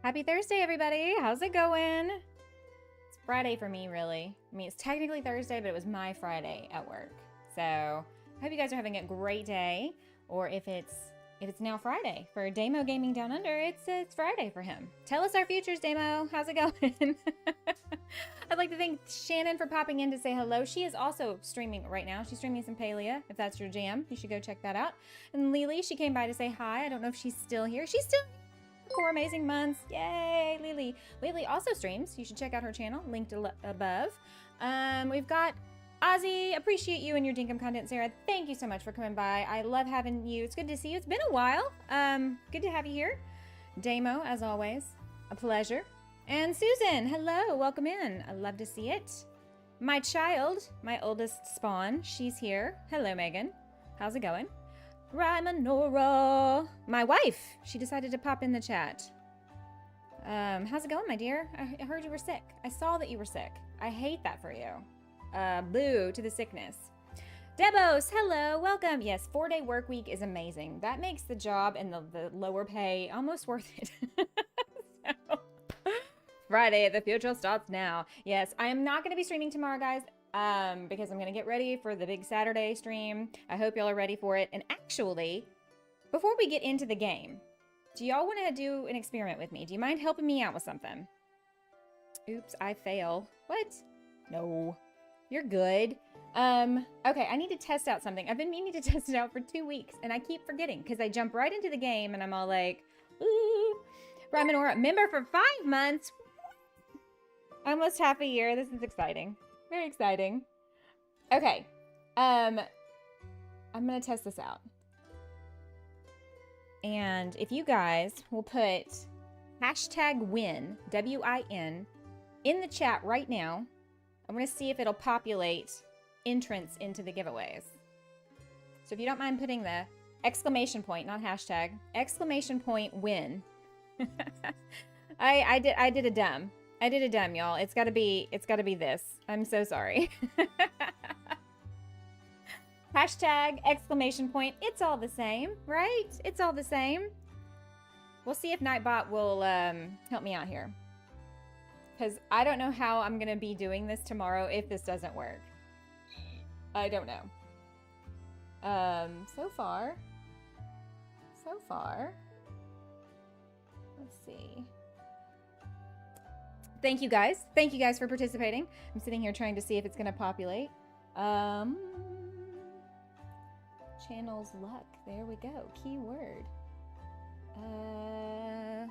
Happy Thursday, everybody. How's it going? It's Friday for me, really. I mean, it's technically Thursday, but it was my Friday at work. So I hope you guys are having a great day. Or if it's now Friday for Damo Gaming Down Under, it's Friday for him. Tell us our futures, Damo. How's it going? I'd like to thank Shannon for popping in to say hello. She is also streaming right now. She's streaming some Palea. If that's your jam, you should go check that out. And Lily, she came by to say hi. I don't know if she's still here. She's still here. 4 amazing months. Yay, Lily. Lily also streams. You should check out her channel, linked above. We've got Ozzy. Appreciate you and your Dinkum content, Sarah. Thank you so much for coming by. I love having you. It's good to see you. It's been a while. Good to have you here. Damo, as always, a pleasure. And Susan, hello. Welcome in. I love to see it. My child, my oldest spawn, she's here. Hello, Megan. How's it going? Rymanora, my wife, she decided to pop in the chat. How's it going, my dear? I heard you were sick. I saw that you were sick. I hate that for you. Boo to the sickness. Debos, hello, welcome. Yes, 4-day work week is amazing. That makes the job and the lower pay almost worth it. So, Friday, the future starts now. Yes, I am not going to be streaming tomorrow, guys. Because I'm going to get ready for the big Saturday stream. I hope y'all are ready for it. And actually, before we get into the game, do y'all want to do an experiment with me? Do you mind helping me out with something? Oops, I fail. What? No, you're good. Okay, I need to test out something. I've been meaning to test it out for 2 weeks, and I keep forgetting because I jump right into the game, and I'm all like, ooh. Ramanora, member for 5 months. Almost half a year. This is exciting. Very exciting. Okay. I'm going to test this out. And if you guys will put #win, W-I-N, in the chat right now, I'm going to see if it'll populate entrance into the giveaways. So if you don't mind putting the exclamation point, not hashtag, exclamation point win. I did a dumb. I did a dumb, y'all. It's gotta be this. I'm so sorry. Hashtag, exclamation point. It's all the same, right? It's all the same. We'll see if Nightbot will help me out here. Because I don't know how I'm gonna be doing this tomorrow if this doesn't work. I don't know. So far. Let's see. Thank you guys. Thank you guys for participating. I'm sitting here trying to see if it's going to populate. Channels luck. There we go. Keyword. I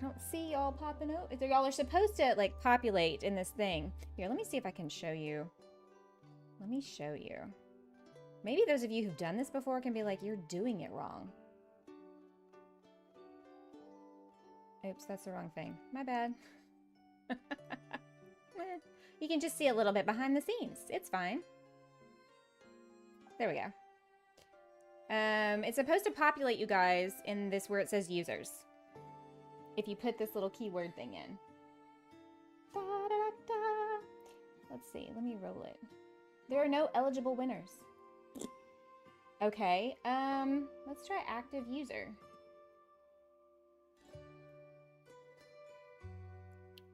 don't see y'all popping out. Y'all are supposed to like populate in this thing. Here, let me see if I can show you. Let me show you. Maybe those of you who've done this before can be like, you're doing it wrong. Oops, that's the wrong thing. My bad. You can just see a little bit behind the scenes. It's fine. There we go. It's supposed to populate you guys in this where it says users. If you put this little keyword thing in. Da, da, da. Let's see. Let me roll it. There are no eligible winners. Okay. Let's try active user.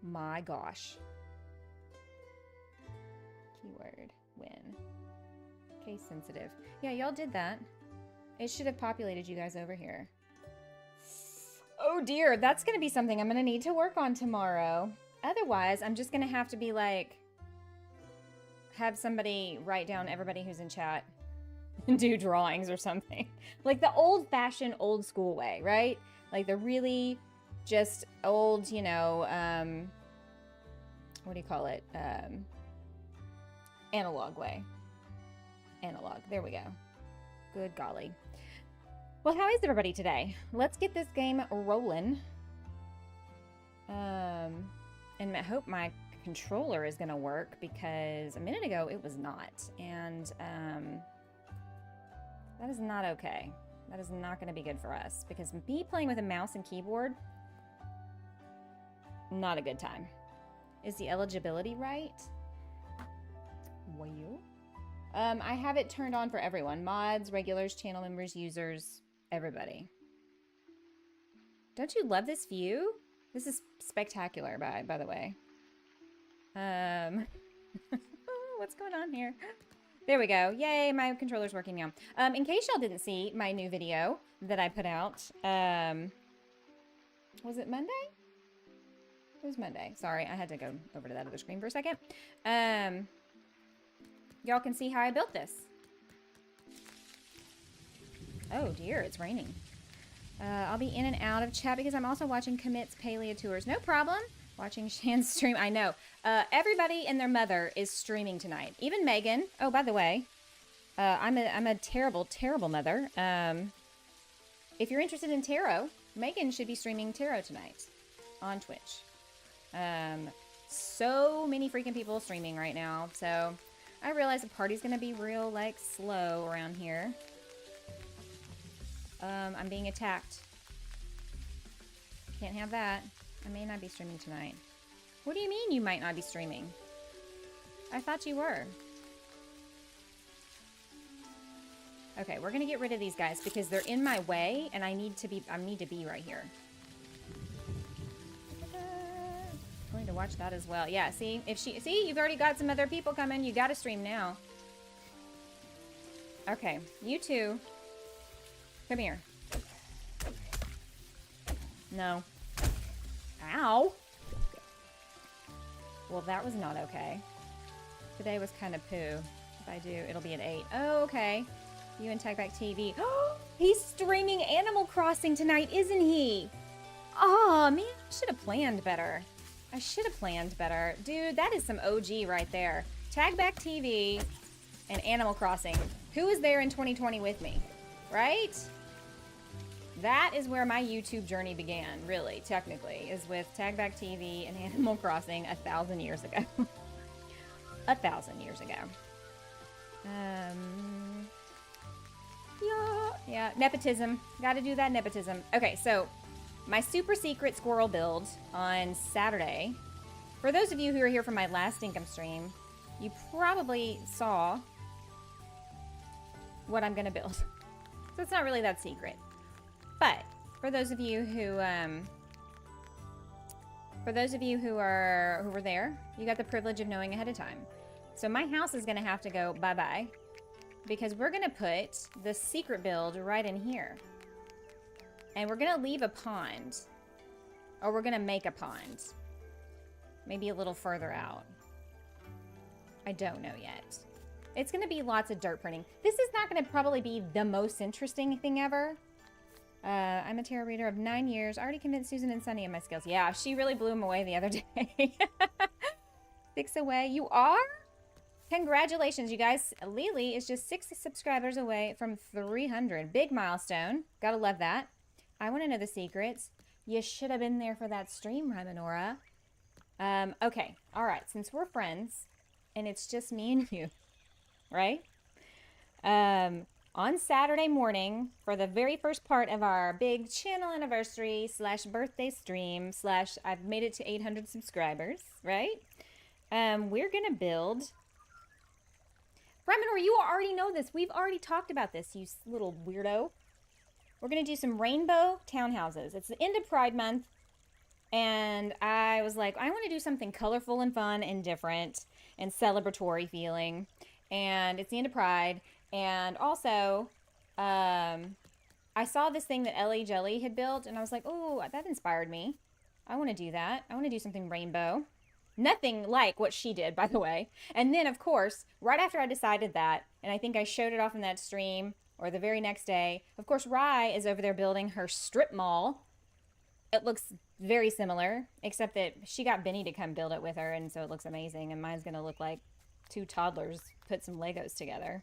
My gosh. Keyword win. Case sensitive. Yeah, y'all did that. It should have populated you guys over here. Oh dear, that's going to be something I'm going to need to work on tomorrow. Otherwise, I'm just going to have to be like, have somebody write down everybody who's in chat and do drawings or something. Like the old-fashioned, old-school way, right? Like the really just old, you know, what do you call it? Analog way. Analog. There we go. Good golly. Well, how is everybody today? Let's get this game rolling. And I hope my controller is going to work because a minute ago it was not. And that is not okay. That is not going to be good for us because me playing with a mouse and keyboard, not a good time. Is the eligibility right? Well, I have it turned on for everyone. Mods, regulars, channel members, users, everybody. Don't you love this view? This is spectacular, by the way. What's going on here? There we go. Yay, my controller's working now. In case y'all didn't see my new video that I put out, was it Monday? It was Monday. Sorry, I had to go over to that other screen for a second. Y'all can see how I built this. Oh dear, it's raining. I'll be in and out of chat because I'm also watching Commit's Paleo Tours. No problem. Watching Shan's stream. I know. Everybody and their mother is streaming tonight. Even Megan. Oh, by the way, I'm a terrible, terrible mother. If you're interested in tarot, Megan should be streaming tarot tonight on Twitch. So many freaking people streaming right now. So I realize the party's gonna be real, like, slow around here. I'm being attacked. Can't have that. I may not be streaming tonight. What do you mean you might not be streaming? I thought you were. Okay, we're gonna get rid of these guys because they're in my way and I need to be right here. I'm going to watch that as well. Yeah, see? See, you've already got some other people coming. You gotta stream now. Okay, you two. Come here. No. Ow. Well, that was not okay. Today was kind of poo. If I do, it'll be at 8. Oh, okay. You and Techback TV. Oh, he's streaming Animal Crossing tonight, isn't he? Oh, man, I should have planned better. I should have planned better. Dude, that is some OG right there. Tagback TV and Animal Crossing. Who was there in 2020 with me? Right? That is where my YouTube journey began, really, technically, is with Tagback TV and Animal Crossing 1,000 years ago. 1,000 years ago. Yeah, nepotism. Gotta do that nepotism. Okay, so my super secret squirrel build on Saturday. For those of you who are here from my last Dinkum stream, you probably saw what I'm gonna build. So it's not really that secret. But for those of you who were there, you got the privilege of knowing ahead of time. So my house is gonna have to go bye-bye because we're gonna put the secret build right in here. And we're gonna leave a pond, or we're gonna make a pond. Maybe a little further out. I don't know yet. It's gonna be lots of dirt printing. This is not gonna probably be the most interesting thing ever. I'm a tarot reader of 9 years. Already convinced Susan and Sunny of my skills. Yeah, she really blew them away the other day. 6 away. You are? Congratulations, you guys. Lily is just 6 subscribers away from 300. Big milestone. Gotta love that. I want to know the secrets. You should have been there for that stream, Ramonora. Okay. All right. Since we're friends, and it's just me and you, right? On Saturday morning, for the very first part of our big channel anniversary / birthday stream / I've made it to 800 subscribers, right? We're going to build... Ramonor, you already know this. We've already talked about this, you little weirdo. We're going to do some rainbow townhouses. It's the end of Pride Month, and I was like, I want to do something colorful and fun and different and celebratory feeling. And it's the end of Pride. And also, I saw this thing that Ellie Jelly had built, and I was like, oh, that inspired me. I want to do that. I want to do something rainbow. Nothing like what she did, by the way. And then, of course, right after I decided that, and I think I showed it off in that stream, or the very next day, of course, Rye is over there building her strip mall. It looks very similar, except that she got Benny to come build it with her, and so it looks amazing. And mine's going to look like 2 toddlers put some Legos together.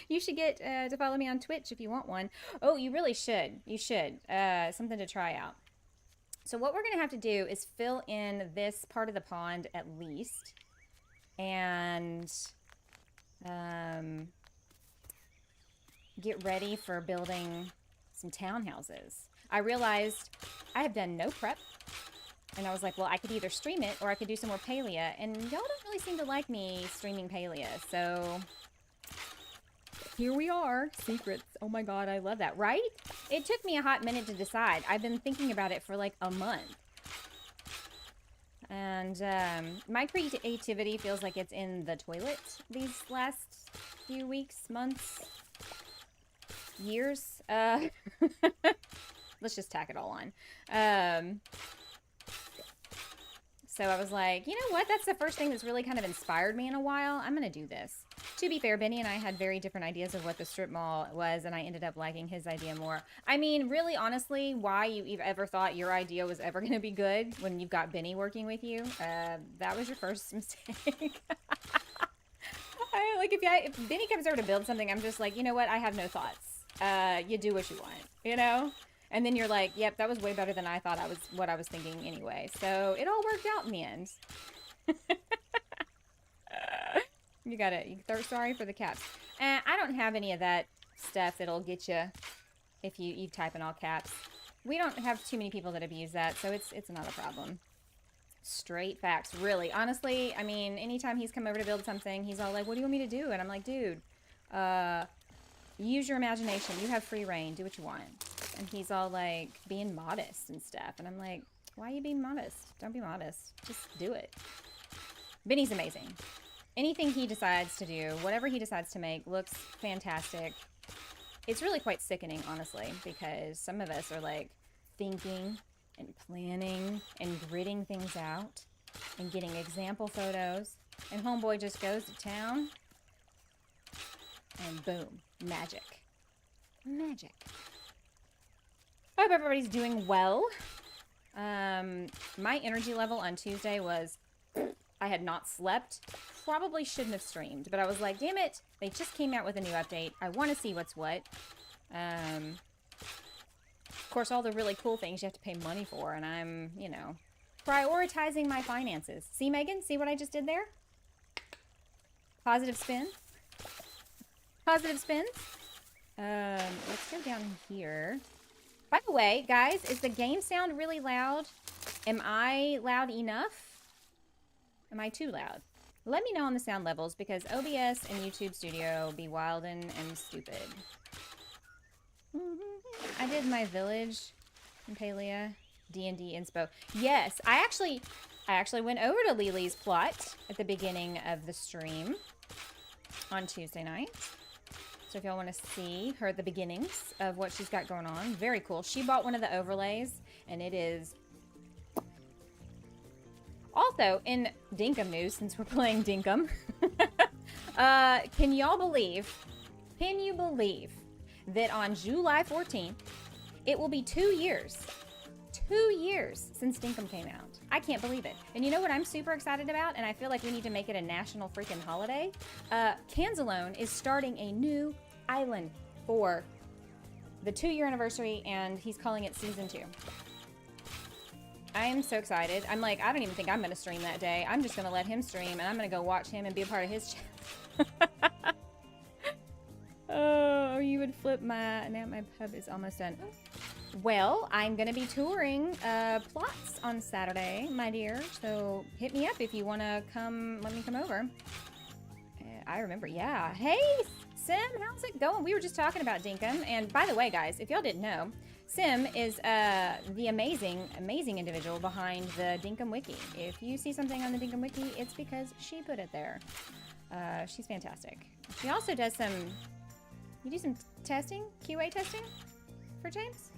You should get to follow me on Twitch if you want one. Oh, you really should. You should. Something to try out. So what we're going to have to do is fill in this part of the pond at least. And get ready for building some townhouses. I realized I have done no prep. And I was like, well, I could either stream it or I could do some more Palea. And y'all don't really seem to like me streaming Palea. So Here we are. Secrets. Oh my god, I love that. Right? It took me a hot minute to decide. I've been thinking about it for like a month. And my creativity feels like it's in the toilet these last few weeks, months, years. Let's just tack it all on. So I was like, you know what? That's the first thing that's really kind of inspired me in a while. I'm going to do this. To be fair, Benny and I had very different ideas of what the strip mall was, and I ended up liking his idea more. I mean, really, honestly, why you ever thought your idea was ever going to be good when you've got Benny working with you, that was your first mistake. Like, if Benny comes over to build something, I'm just like, you know what? I have no thoughts. You do what you want, you know? And then you're like, yep, that was way better than I thought what I was thinking anyway. So it all worked out in the end. You got it. Sorry for the caps. I don't have any of that stuff that'll get you if you type in all caps. We don't have too many people that abuse that, so it's not a problem. Straight facts, really. Honestly, I mean, anytime he's come over to build something, he's all like, what do you want me to do? And I'm like, dude, use your imagination. You have free reign. Do what you want. And he's all like being modest and stuff. And I'm like, why are you being modest? Don't be modest. Just do it. Benny's amazing. Anything he decides to do, whatever he decides to make, looks fantastic. It's really quite sickening, honestly, because some of us are like thinking and planning and gritting things out and getting example photos. And homeboy just goes to town and boom, magic. Magic. I hope everybody's doing well. My energy level on Tuesday was, I had not slept. Probably shouldn't have streamed, but I was like, damn it, they just came out with a new update. I want to see what's what. Of course, all the really cool things you have to pay money for, and I'm, you know, prioritizing my finances. See, Megan? See what I just did there? Positive spin. Positive spins. Let's go down here. By the way, guys, is the game sound really loud? Am I loud enough? Am I too loud? Let me know on the sound levels, because OBS and YouTube Studio be wildin' and stupid. I did my village in Palia D&D inspo. Yes, I actually went over to Lily's plot at the beginning of the stream on Tuesday night. So if y'all want to see her the beginnings of what she's got going on, very cool. She bought one of the overlays, and it is... Also, in Dinkum news, since we're playing Dinkum, can you believe that on July 14th, it will be 2 years since Dinkum came out? I can't believe it. And you know what I'm super excited about? And I feel like we need to make it a national freaking holiday. Canzalone is starting a new island for the 2-year anniversary, and he's calling it Season 2. I am so excited. I'm like, I don't even think I'm going to stream that day. I'm just going to let him stream, and I'm going to go watch him and be a part of his channel. Oh, you would flip my... Now my pub is almost done. Well, I'm going to be touring plots on Saturday, my dear. So hit me up if you want to come. Let me come over. I remember, yeah. Hey, Sim, how's it going? We were just talking about Dinkum. And by the way, guys, if y'all didn't know, Sim is the amazing individual behind the Dinkum Wiki. If you see something on the Dinkum Wiki, it's because she put it there. She's fantastic. She also does some... You do some testing? QA testing? For James?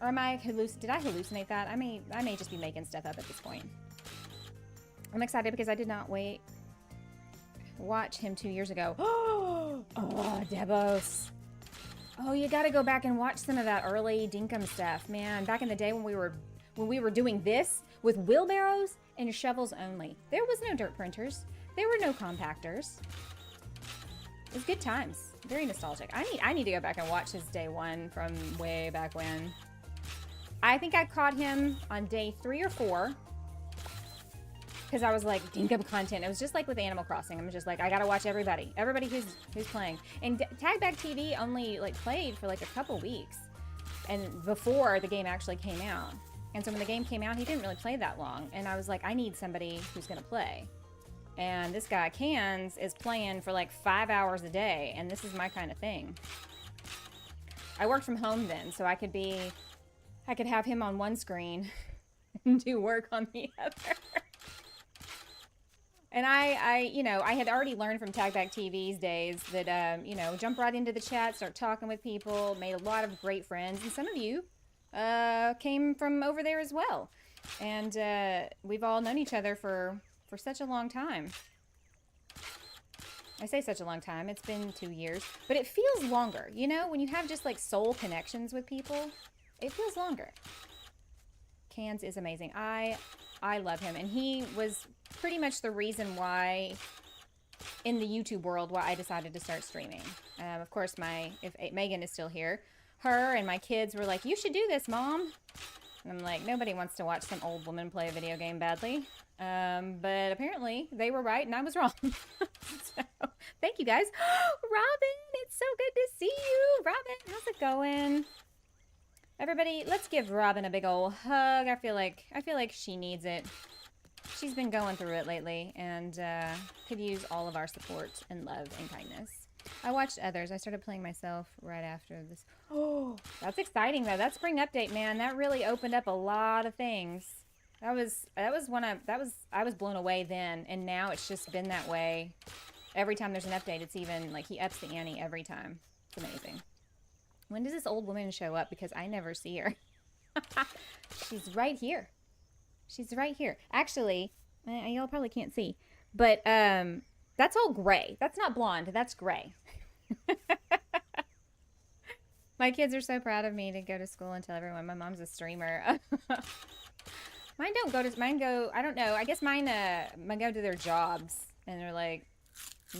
Or am I did I hallucinate that? I may just be making stuff up at this point. I'm excited because I did not watch him 2 years ago. Oh, Debos. Oh, you gotta go back and watch some of that early Dinkum stuff, man. Back in the day when we were doing this with wheelbarrows and shovels only. There was no dirt printers. There were no compactors. It was good times. Very nostalgic. I need to go back and watch his day one from way back when. I think I caught him on day 3 or 4. Because I was like, Dinkum content. It was just like with Animal Crossing. I'm just like, I gotta watch everybody. Everybody who's playing. And Tag Back TV only like played for like a couple weeks. And before the game actually came out. And so when the game came out, he didn't really play that long. And I was like, I need somebody who's gonna play. And this guy, Cans, is playing for like 5 hours a day, and this is my kind of thing. I worked from home then, so I could have him on one screen and do work on the other. And I had already learned from Tagback TV's days that, jump right into the chat, start talking with people, made a lot of great friends. And some of you came from over there as well. And we've all known each other for such a long time. I say such a long time. It's been 2 years. But it feels longer. You know, when you have just like soul connections with people, it feels longer. Cans is amazing. I love him. And he was pretty much the reason why, in the YouTube world, why I decided to start streaming. Of course, if Megan is still here, her and my kids were like, "You should do this, Mom." And I'm like, nobody wants to watch some old woman play a video game badly. But apparently they were right and I was wrong. So, thank you guys. Robin, it's so good to see you. Robin, how's it going? Everybody, let's give Robin a big old hug. I feel like she needs it. She's been going through it lately and could use all of our support and love and kindness. I watched others. I started playing myself right after this. Oh, that's exciting though. That spring update, man, that really opened up a lot of things. I was blown away then, and now it's just been that way. Every time there's an update, it's even like he ups the ante every time. It's amazing. When does this old woman show up? Because I never see her. She's right here. She's right here. Actually, y'all probably can't see, but that's all gray. That's not blonde. That's gray. My kids are so proud of me to go to school and tell everyone my mom's a streamer. Mine go, I don't know. I guess mine go to their jobs and they're like,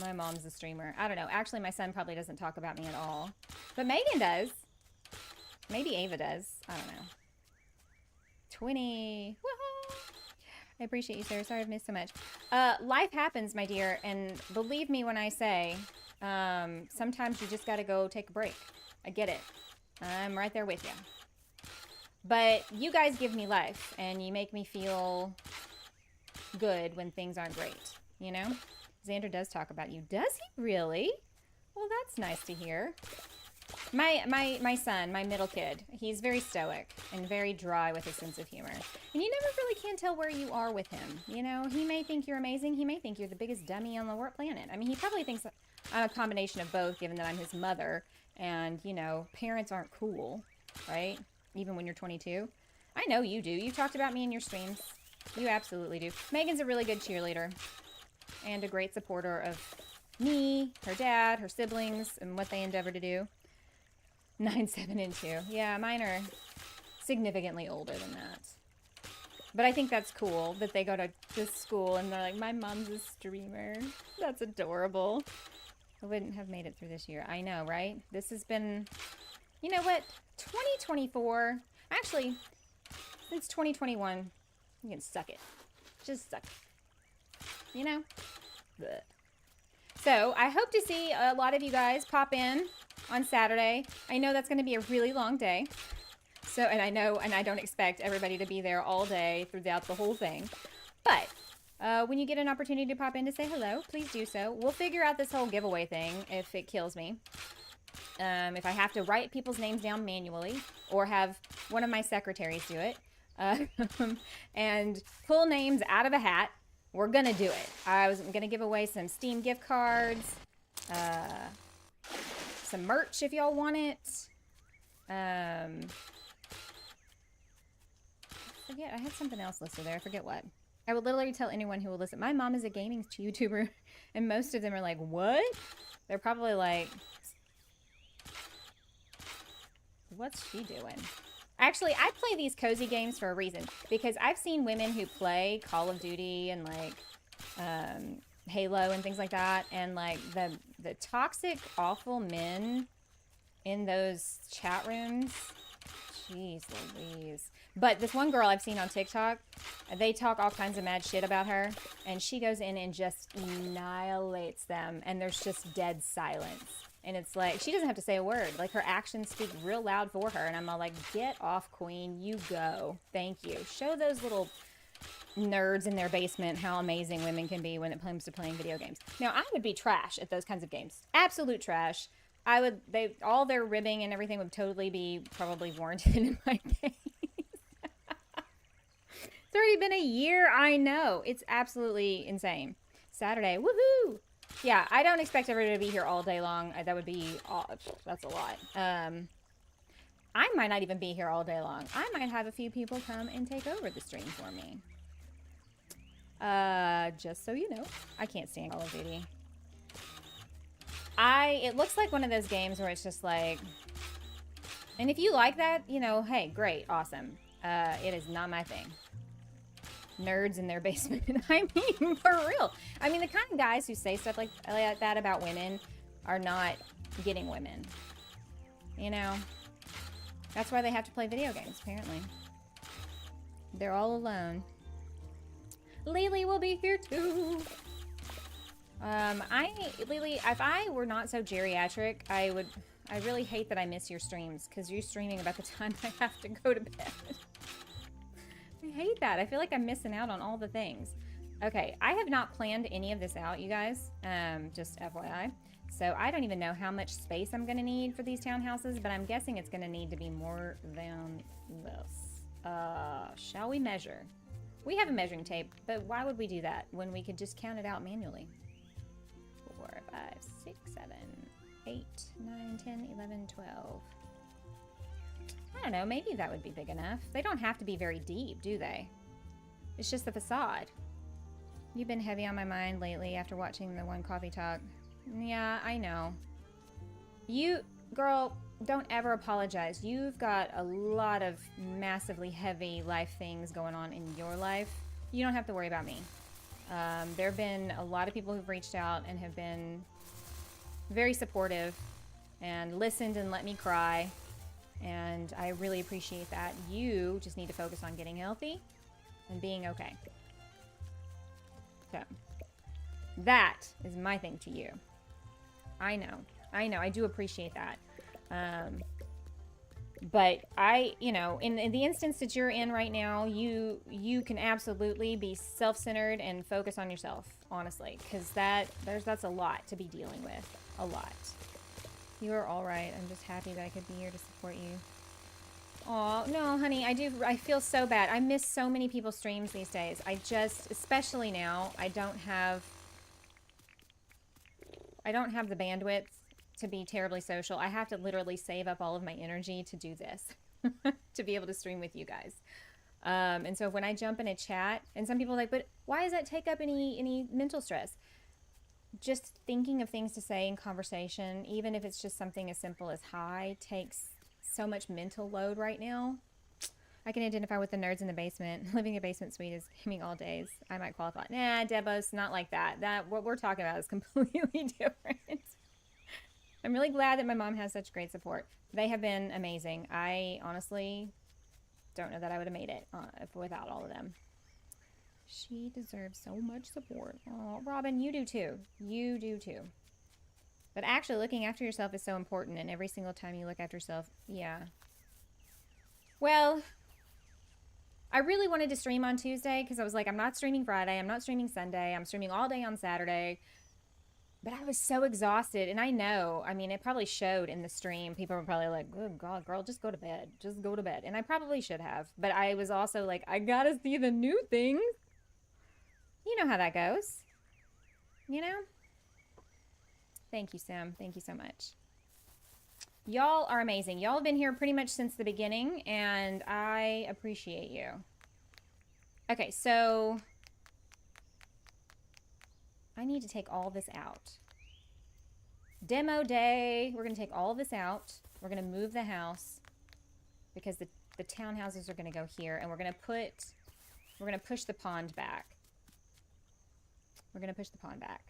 my mom's a streamer. I don't know. Actually, my son probably doesn't talk about me at all. But Megan does. Maybe Ava does. I don't know. 20. Woohoo! I appreciate you, sir. Sorry I've missed so much. Life happens, my dear. And believe me when I say, sometimes you just got to go take a break. I get it. I'm right there with you. But you guys give me life. And you make me feel good when things aren't great. You know? Xander does talk about you. Does he really? Well, that's nice to hear. My son, my middle kid, he's very stoic and very dry with his sense of humor. And you never really can tell where you are with him. You know, he may think you're amazing. He may think you're the biggest dummy on the planet. I mean, he probably thinks I'm a combination of both, given that I'm his mother. And, you know, parents aren't cool, right? Even when you're 22. I know you do. You talked about me in your streams. You absolutely do. Megan's a really good cheerleader. And a great supporter of me, her dad, her siblings, and what they endeavor to do. 9, 7, and 2. Yeah, mine are significantly older than that. But I think that's cool that they go to this school and they're like, my mom's a streamer. That's adorable. I wouldn't have made it through this year. I know, right? This has been, you know what? 2024, actually, since 2021, you can suck it. Just suck it. You know? Blech. So, I hope to see a lot of you guys pop in on Saturday. I know that's going to be a really long day. So, and I don't expect everybody to be there all day throughout the whole thing. But, when you get an opportunity to pop in to say hello, please do so. We'll figure out this whole giveaway thing if it kills me. If I have to write people's names down manually or have one of my secretaries do it and pull names out of a hat, we're going to do it. I was going to give away some Steam gift cards, some merch if y'all want it. I forget, I had something else listed there. I forget what. I would literally tell anyone who will listen. My mom is a gaming YouTuber, and most of them are like, what? They're probably like, what's she doing? Actually, I play these cozy games for a reason, because I've seen women who play Call of Duty and like Halo and things like that, and like the toxic, awful men in those chat rooms. Jeez Louise. But this one girl I've seen on TikTok, they talk all kinds of mad shit about her, and she goes in and just annihilates them, and there's just dead silence. And it's like, she doesn't have to say a word. Like, her actions speak real loud for her. And I'm all like, get off, queen. You go. Thank you. Show those little nerds in their basement how amazing women can be when it comes to playing video games. Now, I would be trash at those kinds of games. Absolute trash. All their ribbing and everything would totally be probably warranted in my case. It's already been a year. I know. It's absolutely insane. Saturday. Woohoo! Yeah, I don't expect everybody to be here all day long. That would be, that's a lot. I might not even be here all day long. I might have a few people come and take over the stream for me. Just so you know, I can't stand Call of Duty. It looks like one of those games where it's just like, and if you like that, you know, hey, great, awesome. It is not my thing. Nerds in their basement. I mean, for real. I mean, the kind of guys who say stuff like that about women are not getting women. You know? That's why they have to play video games, apparently. They're all alone. Lily will be here too. Lily, if I were not so geriatric, I really hate that I miss your streams, because you're streaming about the time I have to go to bed. I hate that. I feel like I'm missing out on all the things. Okay, I have not planned any of this out, you guys. Just FYI. So I don't even know how much space I'm going to need for these townhouses, but I'm guessing it's going to need to be more than this. Shall we measure? We have a measuring tape, but why would we do that when we could just count it out manually? 4, 5, 6, 7, 8, 9, 10, 11, 12. I don't know, maybe that would be big enough. They don't have to be very deep, do they? It's just the facade. You've been heavy on my mind lately after watching the One Coffee Talk. Yeah, I know. You, girl, don't ever apologize. You've got a lot of massively heavy life things going on in your life. You don't have to worry about me. There have been a lot of people who've reached out and have been very supportive and listened and let me cry. And I really appreciate that. You just need to focus on getting healthy and being okay. So, that is my thing to you. I know. I do appreciate that. But you know, in the instance that you're in right now, you can absolutely be self-centered and focus on yourself, honestly, because that's a lot to be dealing with. A lot. You are all right. I'm just happy that I could be here to support you. Oh no, honey, I feel so bad. I miss so many people's streams these days. Especially now, I don't have the bandwidth to be terribly social. I have to literally save up all of my energy to do this, to be able to stream with you guys. And so when I jump in a chat, and some people are like, but why does that take up any mental stress? Just thinking of things to say in conversation, even if it's just something as simple as hi, takes so much mental load right now. I can identify with the nerds in the basement. Living in a basement suite is gaming all days. I might qualify. Nah, Debo's not like that. What we're talking about is completely different. I'm really glad that my mom has such great support. They have been amazing. I honestly don't know that I would have made it without all of them. She deserves so much support. Oh, Robin, you do too. You do too. But actually, looking after yourself is so important, and every single time you look after yourself, yeah. Well, I really wanted to stream on Tuesday because I was like, I'm not streaming Friday, I'm not streaming Sunday, I'm streaming all day on Saturday. But I was so exhausted, and I know, I mean, it probably showed in the stream. People were probably like, good God, girl, just go to bed. Just go to bed. And I probably should have. But I was also like, I gotta see the new things. You know how that goes. You know? Thank you, Sam. Thank you so much. Y'all are amazing. Y'all have been here pretty much since the beginning, and I appreciate you. Okay, so I need to take all this out. Demo day. We're going to take all this out. We're going to move the house because the townhouses are going to go here, and we're going to push the pond back. We're going to push the pond back.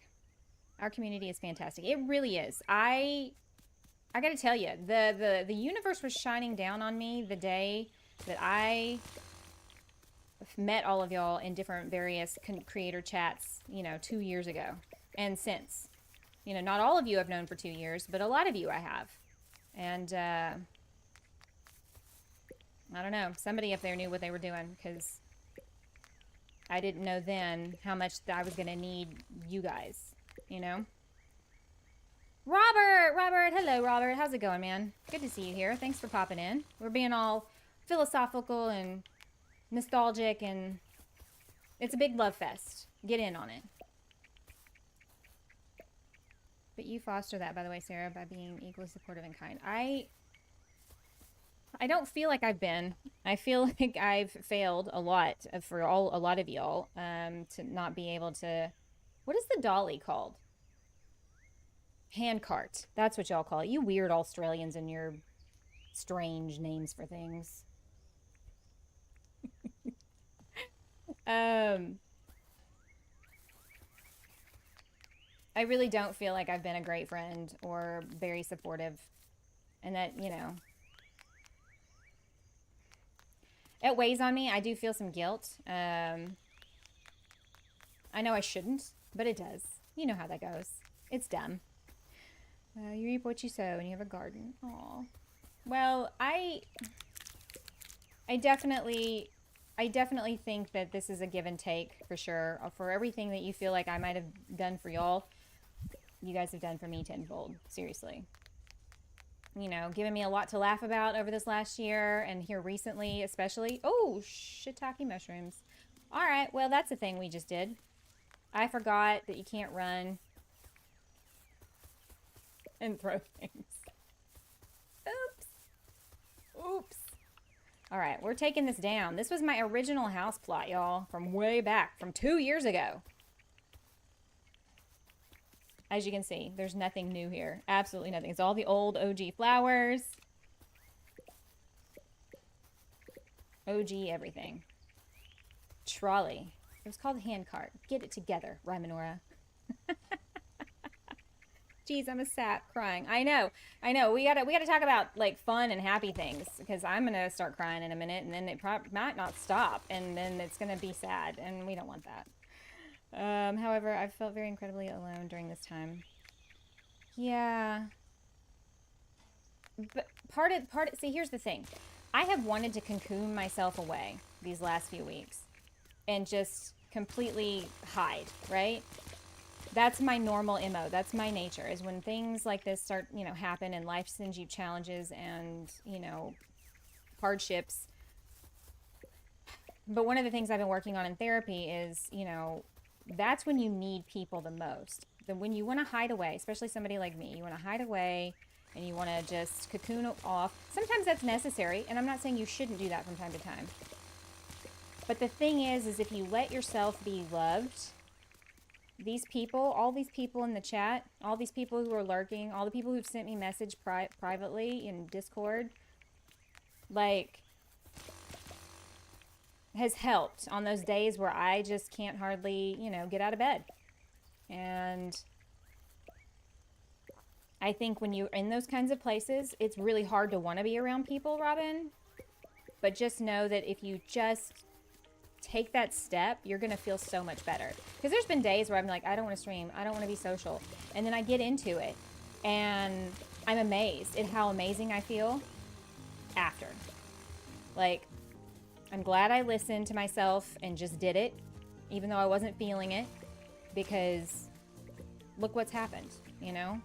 Our community is fantastic. It really is. I got to tell you, the universe was shining down on me the day that I met all of y'all in different various creator chats, 2 years ago. And since, not all of you I've known for 2 years, but a lot of you I have. And, I don't know, somebody up there knew what they were doing, because I didn't know then how much I was going to need you guys, you know? Robert, hello, Robert. How's it going, man? Good to see you here. Thanks for popping in. We're being all philosophical and nostalgic, and it's a big love fest. Get in on it. But you foster that, by the way, Sarah, by being equally supportive and kind. I don't feel like I've been. I feel like I've failed a lot for a lot of y'all to not be able to. What is the dolly called? Hand cart. That's what y'all call it. You weird Australians and your strange names for things. I really don't feel like I've been a great friend or very supportive. And that, you know, it weighs on me. I do feel some guilt. I know I shouldn't, but it does. You know how that goes. It's dumb. You reap what you sow, and you have a garden. Aw. Well, I definitely think that this is a give and take for sure. For everything that you feel like I might have done for y'all, you guys have done for me tenfold. Seriously. You know, giving me a lot to laugh about over this last year, and here recently especially. Oh, shiitake mushrooms. All right, well, that's a thing we just did. I forgot that you can't run and throw things. Oops. All right, we're taking this down. This was my original house plot, y'all, from way back, from 2 years ago. As you can see, there's nothing new here. Absolutely nothing. It's all the old OG flowers. OG everything. Trolley. It was called hand cart. Get it together, Rymanora. Jeez, I'm a sap crying. I know. We gotta talk about like fun and happy things, because I'm gonna start crying in a minute, and then it might not stop, and then it's gonna be sad, and we don't want that. However, I've felt very incredibly alone during this time. Yeah. But see, here's the thing. I have wanted to cocoon myself away these last few weeks and just completely hide, right? That's my normal MO. That's my nature, is when things like this start, you know, happen and life sends you challenges and, you know, hardships. But one of the things I've been working on in therapy is, you know, that's when you need people the most. When you want to hide away, especially somebody like me, you want to hide away and you want to just cocoon off. Sometimes that's necessary, and I'm not saying you shouldn't do that from time to time. But the thing is if you let yourself be loved, these people, all these people in the chat, all these people who are lurking, all the people who've sent me message privately in Discord, like, has helped on those days where I just can't hardly, you know, get out of bed. And I think when you're in those kinds of places, it's really hard to want to be around people, Robin. But just know that if you just take that step, you're going to feel so much better. Because there's been days where I'm like, I don't want to stream. I don't want to be social. And then I get into it. And I'm amazed at how amazing I feel after. Like, I'm glad I listened to myself and just did it, even though I wasn't feeling it. Because look what's happened, you know?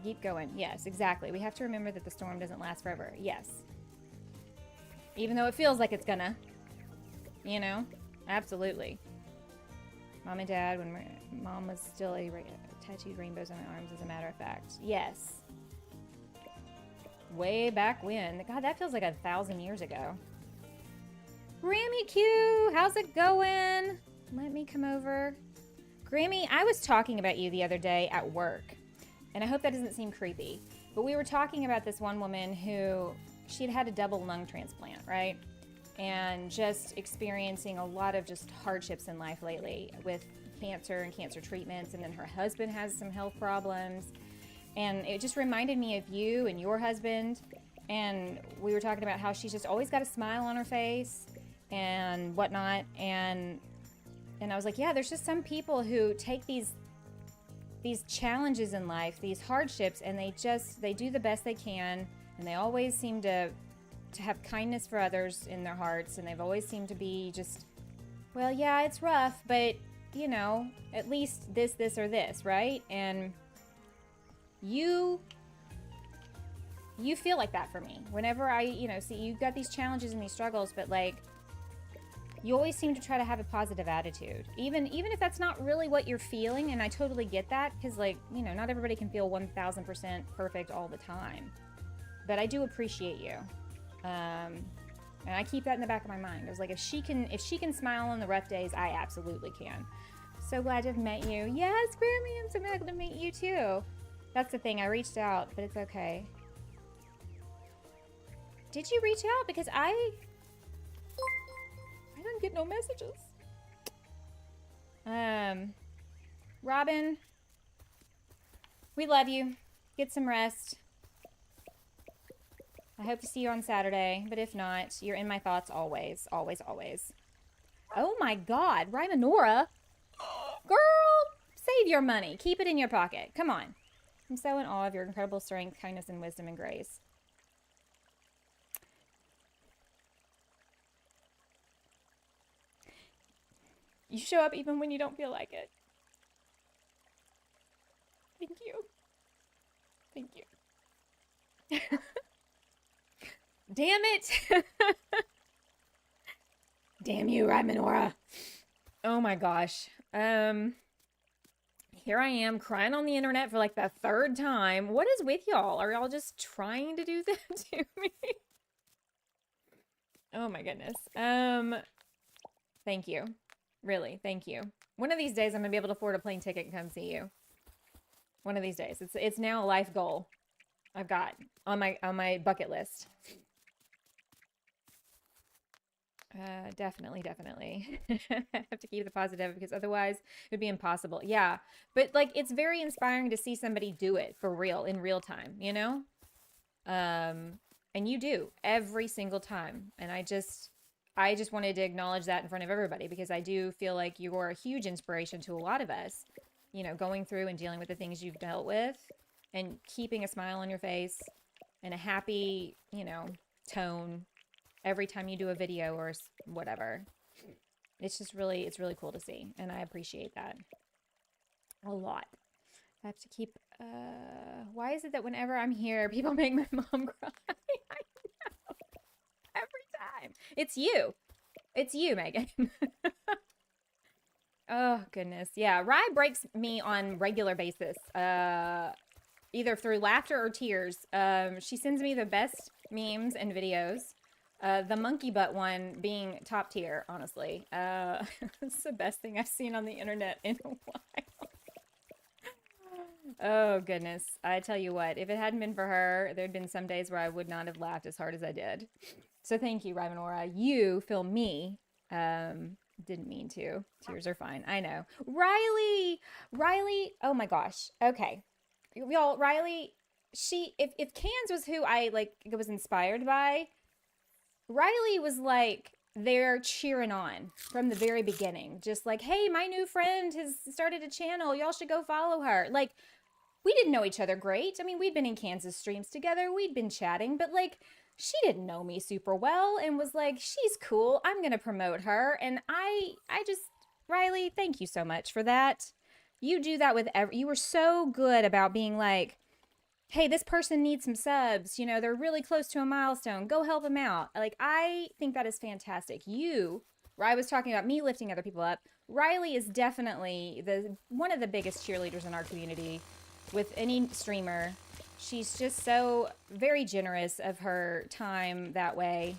Keep going. Yes, exactly. We have to remember that the storm doesn't last forever. Yes. Even though it feels like it's gonna. You know? Absolutely. Mom and Dad, when Mom was still tattooed rainbows on my arms, as a matter of fact. Yes. Way back when. God, that feels like 1,000 years ago. Grammy Q, how's it going? Let me come over. Grammy, I was talking about you the other day at work. And I hope that doesn't seem creepy. But we were talking about this one woman who, she'd had a double lung transplant, right? And just experiencing a lot of just hardships in life lately with cancer and cancer treatments. And then her husband has some health problems. And it just reminded me of you and your husband. And we were talking about how she's just always got a smile on her face and whatnot. And I was like, yeah, there's just some people who take these challenges in life, these hardships, and they do the best they can, and they always seem to to have kindness for others in their hearts, and they've always seemed to be just, well, yeah, it's rough, but, you know, at least this, or this, right? And you feel like that for me. Whenever I, you know, see, you've got these challenges and these struggles, but, like, you always seem to try to have a positive attitude. Even if that's not really what you're feeling, and I totally get that, because, like, you know, not everybody can feel 1000% perfect all the time. But I do appreciate you. And I keep that in the back of my mind. I was like, if she can smile on the rough days, I absolutely can. So glad to have met you. Yes, Grammy, I'm so glad to meet you too. That's the thing, I reached out, but it's okay. Did you reach out? Because I don't get no messages. Robin, we love you. Get some rest. I hope to see you on Saturday, but if not, you're in my thoughts always, always, always. Oh my God, Rymanora. Girl, save your money. Keep it in your pocket. Come on. I'm so in awe of your incredible strength, kindness, and wisdom and grace. You show up even when you don't feel like it. Thank you. Thank you. Damn it. Damn you, Rymanora. Oh my gosh. Here I am crying on the internet for like the 3rd time. What is with y'all? Are y'all just trying to do that to me? Oh my goodness. Thank you. Really, thank you. One of these days I'm gonna be able to afford a plane ticket and come see you. One of these days. It's now a life goal I've got on my bucket list. Definitely. I have to keep the positive, because otherwise it would be impossible. Yeah, but like, it's very inspiring to see somebody do it for real, in real time, you know? And you do every single time. And I just wanted to acknowledge that in front of everybody, because I do feel like you are a huge inspiration to a lot of us, you know, going through and dealing with the things you've dealt with, and keeping a smile on your face and a happy, you know, tone every time you do a video or whatever. It's really cool to see, and I appreciate that a lot. I have to keep, why is it that whenever I'm here, people make my mom cry? I know. Every time. It's you, Megan. Oh, goodness. Yeah, Rye breaks me on regular basis, either through laughter or tears. She sends me the best memes and videos. The monkey butt one being top tier, honestly. It's the best thing I've seen on the internet in a while. Oh, goodness. I tell you what, if it hadn't been for her, there'd been some days where I would not have laughed as hard as I did. So thank you, Rymanora. You fill me. Didn't mean to. Tears are fine. I know. Riley. Oh my gosh. Okay. Y'all, Riley, if Cans was who I was inspired by, Riley was like there cheering on from the very beginning. Just like, hey, my new friend has started a channel. Y'all should go follow her. Like, we didn't know each other great. I mean, we'd been in Kansas streams together. We'd been chatting, but like, she didn't know me super well and was like, she's cool. I'm going to promote her. And I just, Riley, thank you so much for that. You do that with you were so good about being like, hey, this person needs some subs. You know, they're really close to a milestone. Go help them out. Like, I think that is fantastic. I was talking about me lifting other people up. Riley is definitely one of the biggest cheerleaders in our community with any streamer. She's just so very generous of her time that way.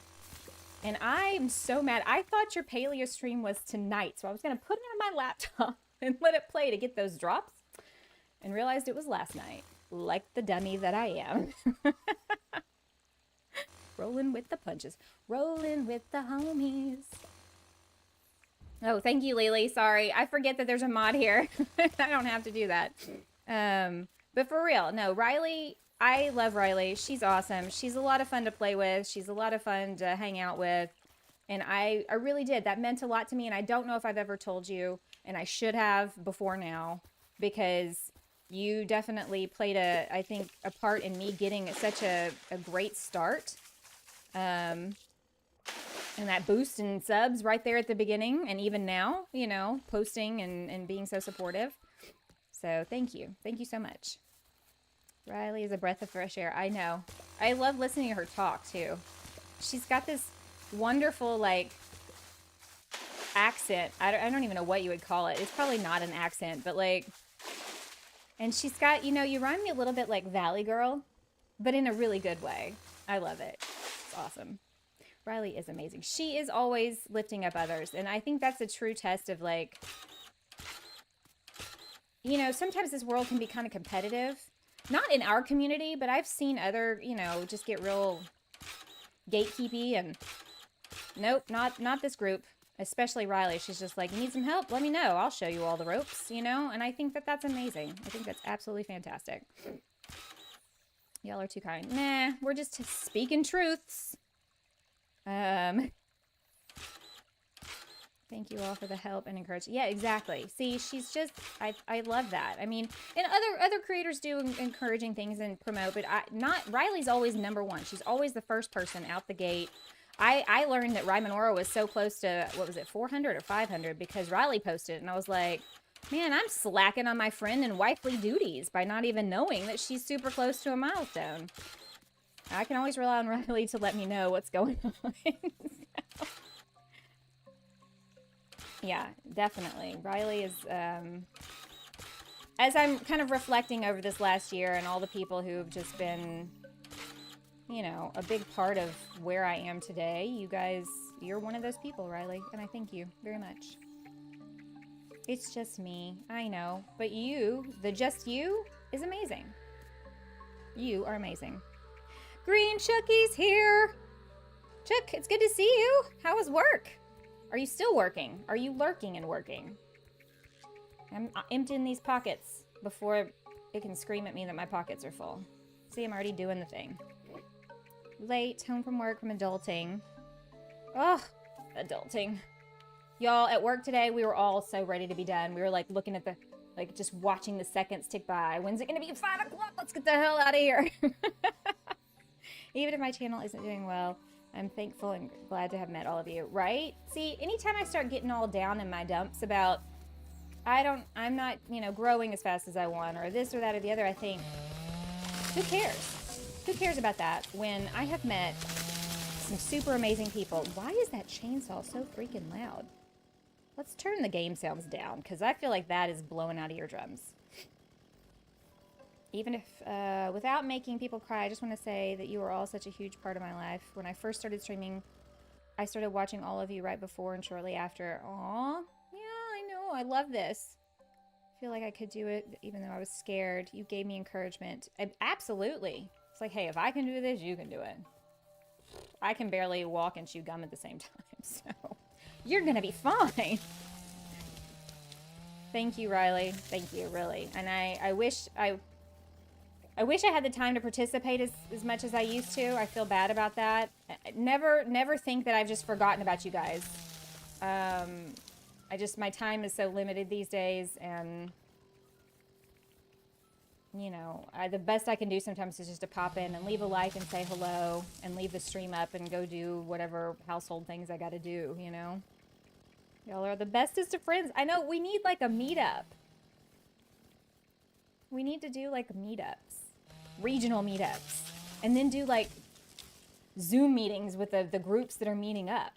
And I'm so mad. I thought your paleo stream was tonight, so I was going to put it on my laptop and let it play to get those drops, and realized it was last night. Like the dummy that I am. Rolling with the punches. Rolling with the homies. Oh, thank you, Lily. Sorry. I forget that there's a mod here. I don't have to do that. But for real, no, Riley, I love Riley. She's awesome. She's a lot of fun to play with. She's a lot of fun to hang out with. And I really did. That meant a lot to me. And I don't know if I've ever told you, and I should have before now, because you definitely played I think, a part in me getting such a great start Um, and that boost in subs right there at the beginning, and even now, you know, posting and being so supportive. So thank you. Thank you so much. Riley is a breath of fresh air. I know. I love listening to her talk, too. She's got this wonderful, like, accent. I don't even know what you would call it. It's probably not an accent, but, like... And she's got, you know, you remind me a little bit like Valley Girl, but in a really good way. I love it. It's awesome. Riley is amazing. She is always lifting up others, and I think that's a true test of, like... You know, sometimes this world can be kind of competitive. Not in our community, but I've seen other, you know, just get real gatekeepy and nope, not this group. Especially Riley. She's just like, you need some help? Let me know. I'll show you all the ropes, you know? And I think that that's amazing. I think that's absolutely fantastic. Y'all are too kind. Nah, we're just speaking truths. Thank you all for the help and encouragement. Yeah, exactly. See, she's just, I love that. I mean, and other creators do encouraging things and promote, but Riley's always number one. She's always the first person out the gate. I learned that Raimonora was so close to, what was it, 400 or 500 because Riley posted it, and I was like, man, I'm slacking on my friend and wifely duties by not even knowing that she's super close to a milestone. I can always rely on Riley to let me know what's going on. So. Yeah, definitely. Riley is, as I'm kind of reflecting over this last year and all the people who have just been, you know, a big part of where I am today, you guys, you're one of those people, Riley, and I thank you very much. It's just me, I know, but you, the just you, is amazing. You are amazing. Green Chucky's here. Chuck, it's good to see you. How was work? Are you still working? Are you lurking and working? I'm emptying these pockets before it can scream at me that my pockets are full. See, I'm already doing the thing. Late, home from work, from adulting. Oh, adulting. Y'all, at work today, we were all so ready to be done. We were like looking at the, like just watching the seconds tick by. When's it gonna be 5 o'clock? Let's get the hell out of here. Even if my channel isn't doing well, I'm thankful and glad to have met all of you, right? See, anytime I start getting all down in my dumps about, I'm not, you know, growing as fast as I want, or this or that or the other, I think, who cares? Who cares about that when I have met some super amazing people? Why is that chainsaw so freaking loud? Let's turn the game sounds down, because I feel like that is blowing out eardrums. Even if, without making people cry, I just want to say that you are all such a huge part of my life. When I first started streaming, I started watching all of you right before and shortly after. Aw, yeah, I know, I love this. I feel like I could do it, even though I was scared. You gave me encouragement. Absolutely. It's like, hey, if I can do this, you can do it. I can barely walk and chew gum at the same time, so you're gonna be fine. Thank you, Riley. Thank you, really. And I wish I had the time to participate as much as I used to. I feel bad about that. Never think that I've just forgotten about you guys. My time is so limited these days, and you know, the best I can do sometimes is just to pop in and leave a like and say hello and leave the stream up and go do whatever household things I gotta do, you know? Y'all are the bestest of friends. I know, we need like a meetup. We need to do like meetups, regional meetups, and then do like Zoom meetings with the groups that are meeting up.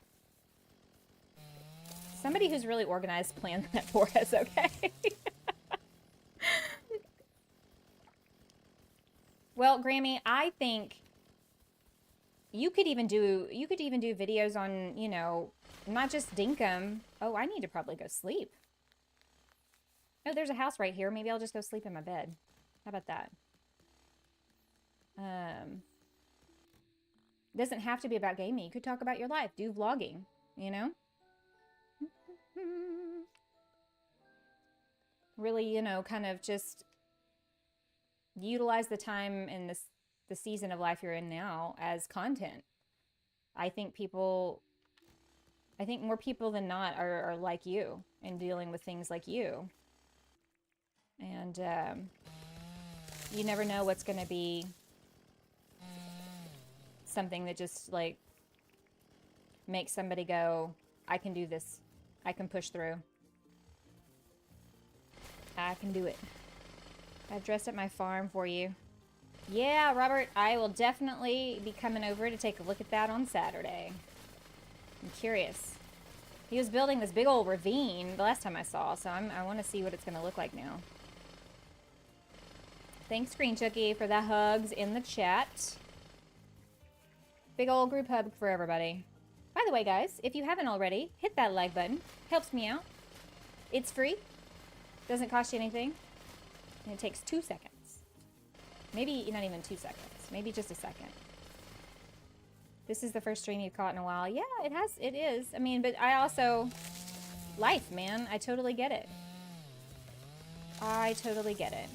Somebody who's really organized planned that for us, okay? Well, Grammy, I think you could even do videos on, you know, not just Dinkum. Oh, I need to probably go sleep. Oh, there's a house right here. Maybe I'll just go sleep in my bed. How about that? Doesn't have to be about gaming. You could talk about your life. Do vlogging, you know? Really, you know, kind of just utilize the time in the season of life you're in now as content. I think more people than not are like you and dealing with things like you. And you never know what's going to be something that just, like, makes somebody go, I can do this. I can push through. I can do it. I've dressed up my farm for you. Yeah, Robert, I will definitely be coming over to take a look at that on Saturday. I'm curious. He was building this big old ravine the last time I saw, so I want to see what it's going to look like now. Thanks, Green Chookie, for the hugs in the chat. Big old group hug for everybody. By the way, guys, if you haven't already, hit that like button. Helps me out. It's free. Doesn't cost you anything. And it takes 2 seconds. Maybe not even 2 seconds. Maybe just a second. This is the first stream you've caught in a while. Yeah, it is. I mean, but I also... Life, man. I totally get it. I totally get it.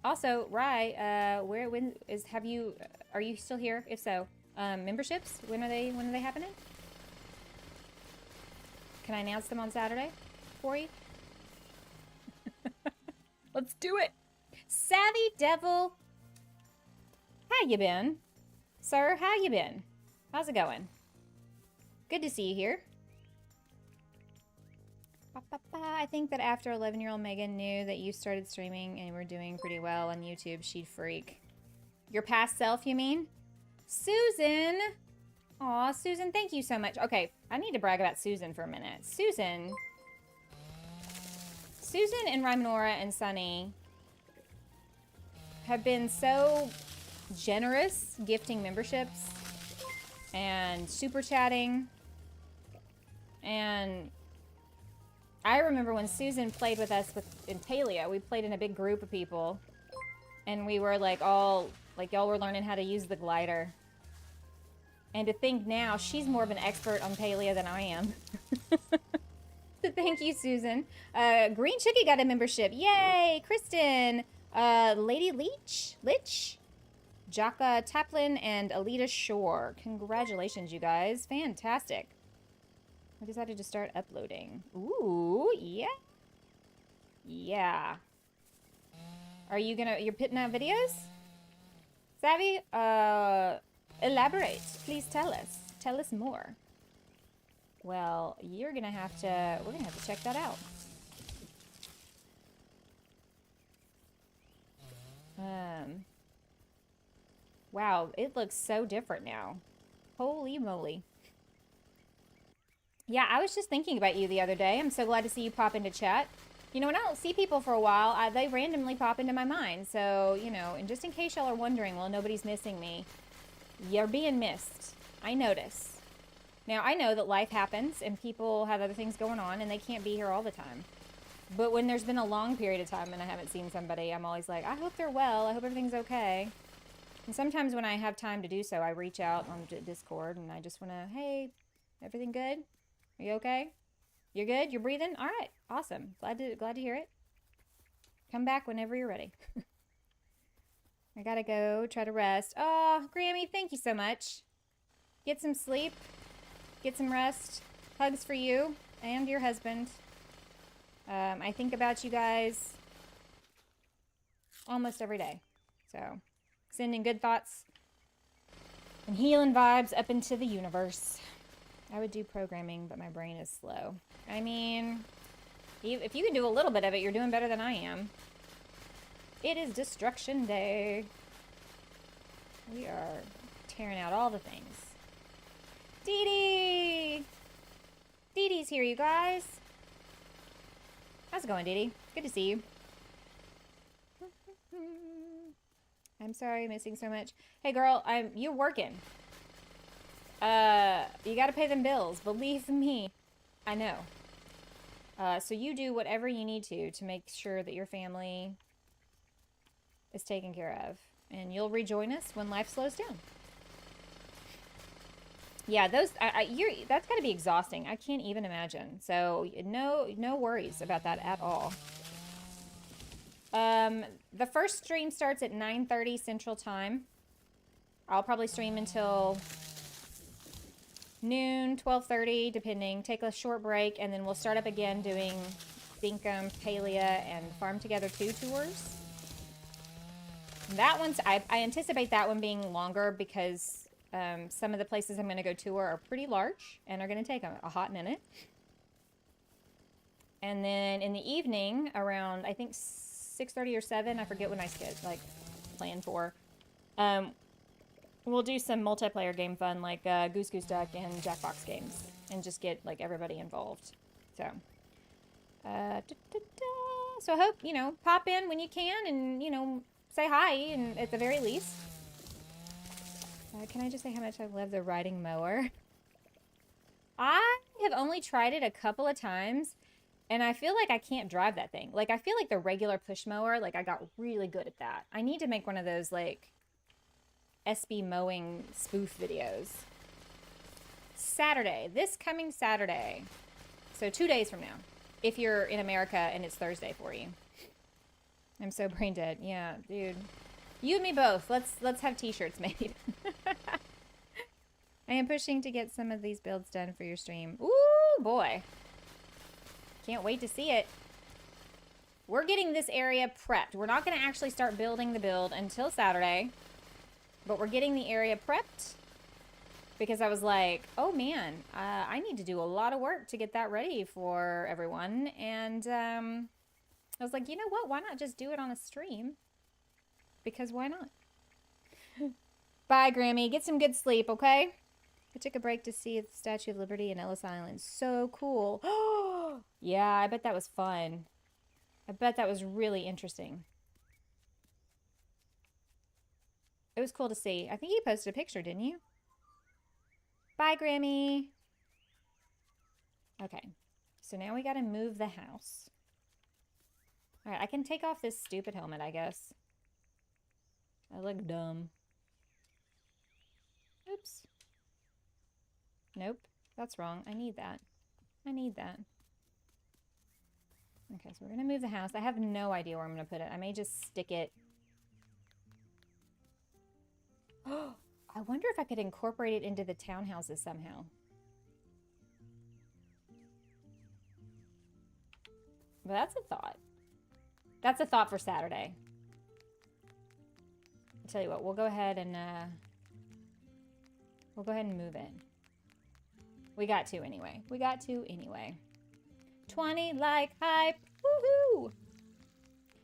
Also, Rye, are you still here? If so, memberships, when are they happening? Can I announce them on Saturday for you? Let's do it. Savvy Devil. How you been? Sir, how you been? How's it going? Good to see you here. I think that after 11-year-old Megan knew that you started streaming and were doing pretty well on YouTube, she'd freak. Your past self, you mean? Susan! Aw, Susan, thank you so much. Okay, I need to brag about Susan for a minute. Susan and Rymanora and Sunny have been so generous gifting memberships and super chatting. And I remember when Susan played with us in Talia, we played in a big group of people. And we were like all, like y'all were learning how to use the glider. And to think now, she's more of an expert on Talia than I am. So thank you, Susan. Green Chookie got a membership. Yay! Kristen, Lady Lich, Jaka Taplin, and Alita Shore. Congratulations, you guys. Fantastic. I decided to start uploading. Ooh, yeah. Yeah. Are you you're putting out videos? Savvy, elaborate. Please tell us. Tell us more. Well, we're gonna have to check that out. Wow, it looks so different now. Holy moly. Yeah, I was just thinking about you the other day. I'm so glad to see you pop into chat. You know, when I don't see people for a while, they randomly pop into my mind. So, you know, and just in case y'all are wondering, well, nobody's missing me. You're being missed. I notice. Now, I know that life happens and people have other things going on and they can't be here all the time. But when there's been a long period of time and I haven't seen somebody, I'm always like, I hope they're well. I hope everything's okay. And sometimes when I have time to do so, I reach out on Discord and I just want to, hey, everything good? Are you okay? You're good? You're breathing? All right. Awesome. Glad to hear it. Come back whenever you're ready. I gotta go try to rest. Oh, Grammy, thank you so much. Get some sleep. Get some rest. Hugs for you and your husband. I think about you guys almost every day. So, sending good thoughts and healing vibes up into the universe. I would do programming, but my brain is slow. I mean, if you can do a little bit of it, you're doing better than I am. It is Destruction Day. We are tearing out all the things. Dee Dee! Dee Dee's here, you guys. How's it going, Dee Dee? Good to see you. I'm sorry, missing so much. Hey, girl, you're working. You gotta pay them bills. Believe me. I know. So you do whatever you need to make sure that your family is taken care of. And you'll rejoin us when life slows down. Yeah, that's gotta be exhausting. I can't even imagine. So no worries about that at all. The first stream starts at 9:30 Central Time. I'll probably stream until noon, 12:30, depending. Take a short break, and then we'll start up again doing Dinkum, Talia, and Farm Together 2 tours. That one's, I anticipate that one being longer because some of the places I'm going to go tour are pretty large and are going to take a hot minute. And then in the evening around, I think 6:30 or 7, I forget when I plan for, we'll do some multiplayer game fun like Goose Goose Duck and Jackbox games and just get like everybody involved. So, so I hope, you know, pop in when you can and, you know, say hi and at the very least. Can I just say how much I love the riding mower? I have only tried it a couple of times and I feel like I can't drive that thing. Like, I feel like the regular push mower, like I got really good at that. I need to make one of those like SB mowing spoof videos. Saturday, this coming Saturday. So 2 days from now, if you're in America and it's Thursday for you. I'm so brain dead. Yeah, dude. You and me both. Let's have t-shirts made. I am pushing to get some of these builds done for your stream. Ooh, boy. Can't wait to see it. We're getting this area prepped. We're not going to actually start building the build until Saturday. But we're getting the area prepped. Because I was like, oh man, I need to do a lot of work to get that ready for everyone. And I was like, you know what? Why not just do it on a stream? Because why not? Bye, Grammy. Get some good sleep, okay? I took a break to see the Statue of Liberty in Ellis Island. So cool. Yeah, I bet that was fun. I bet that was really interesting. It was cool to see. I think you posted a picture, didn't you? Bye, Grammy. Okay. So now we got to move the house. All right, I can take off this stupid helmet, I guess. I look dumb. Oops. Nope. That's wrong. I need that. I need that. Okay, so we're going to move the house. I have no idea where I'm going to put it. I may just stick it. Oh, I wonder if I could incorporate it into the townhouses somehow. But that's a thought. That's a thought for Saturday. I'll tell you what, we'll go ahead and move it. We got to anyway. We got to anyway. 20 like hype. Woohoo!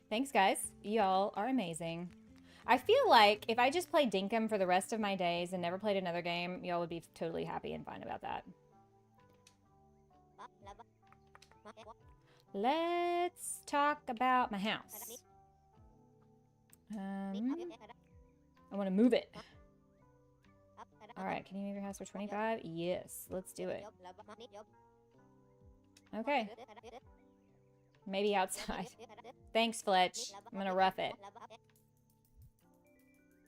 Thanks, guys. Y'all are amazing. I feel like if I just played Dinkum for the rest of my days and never played another game, y'all would be totally happy and fine about that. Let's talk about my house. I want to move it. All right, can you move your house for 25? Yes, let's do it. Okay. Maybe outside. Thanks, Fletch. I'm gonna rough it.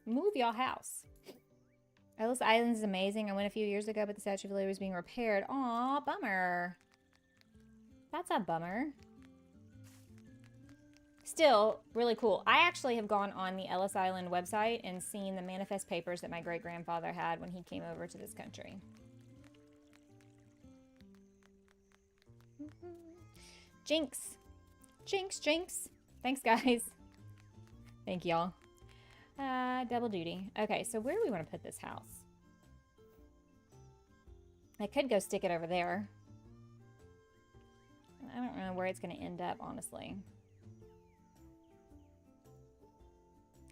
Move y'all house. Ellis Island is amazing. I went a few years ago, but the Statue of Liberty was being repaired. Aw, bummer. That's a bummer. Still, really cool. I actually have gone on the Ellis Island website and seen the manifest papers that my great-grandfather had when he came over to this country. Jinx. Jinx, jinx. Thanks, guys. Thank y'all. Double duty. Okay, so where do we want to put this house? I could go stick it over there. I don't know where it's going to end up, honestly.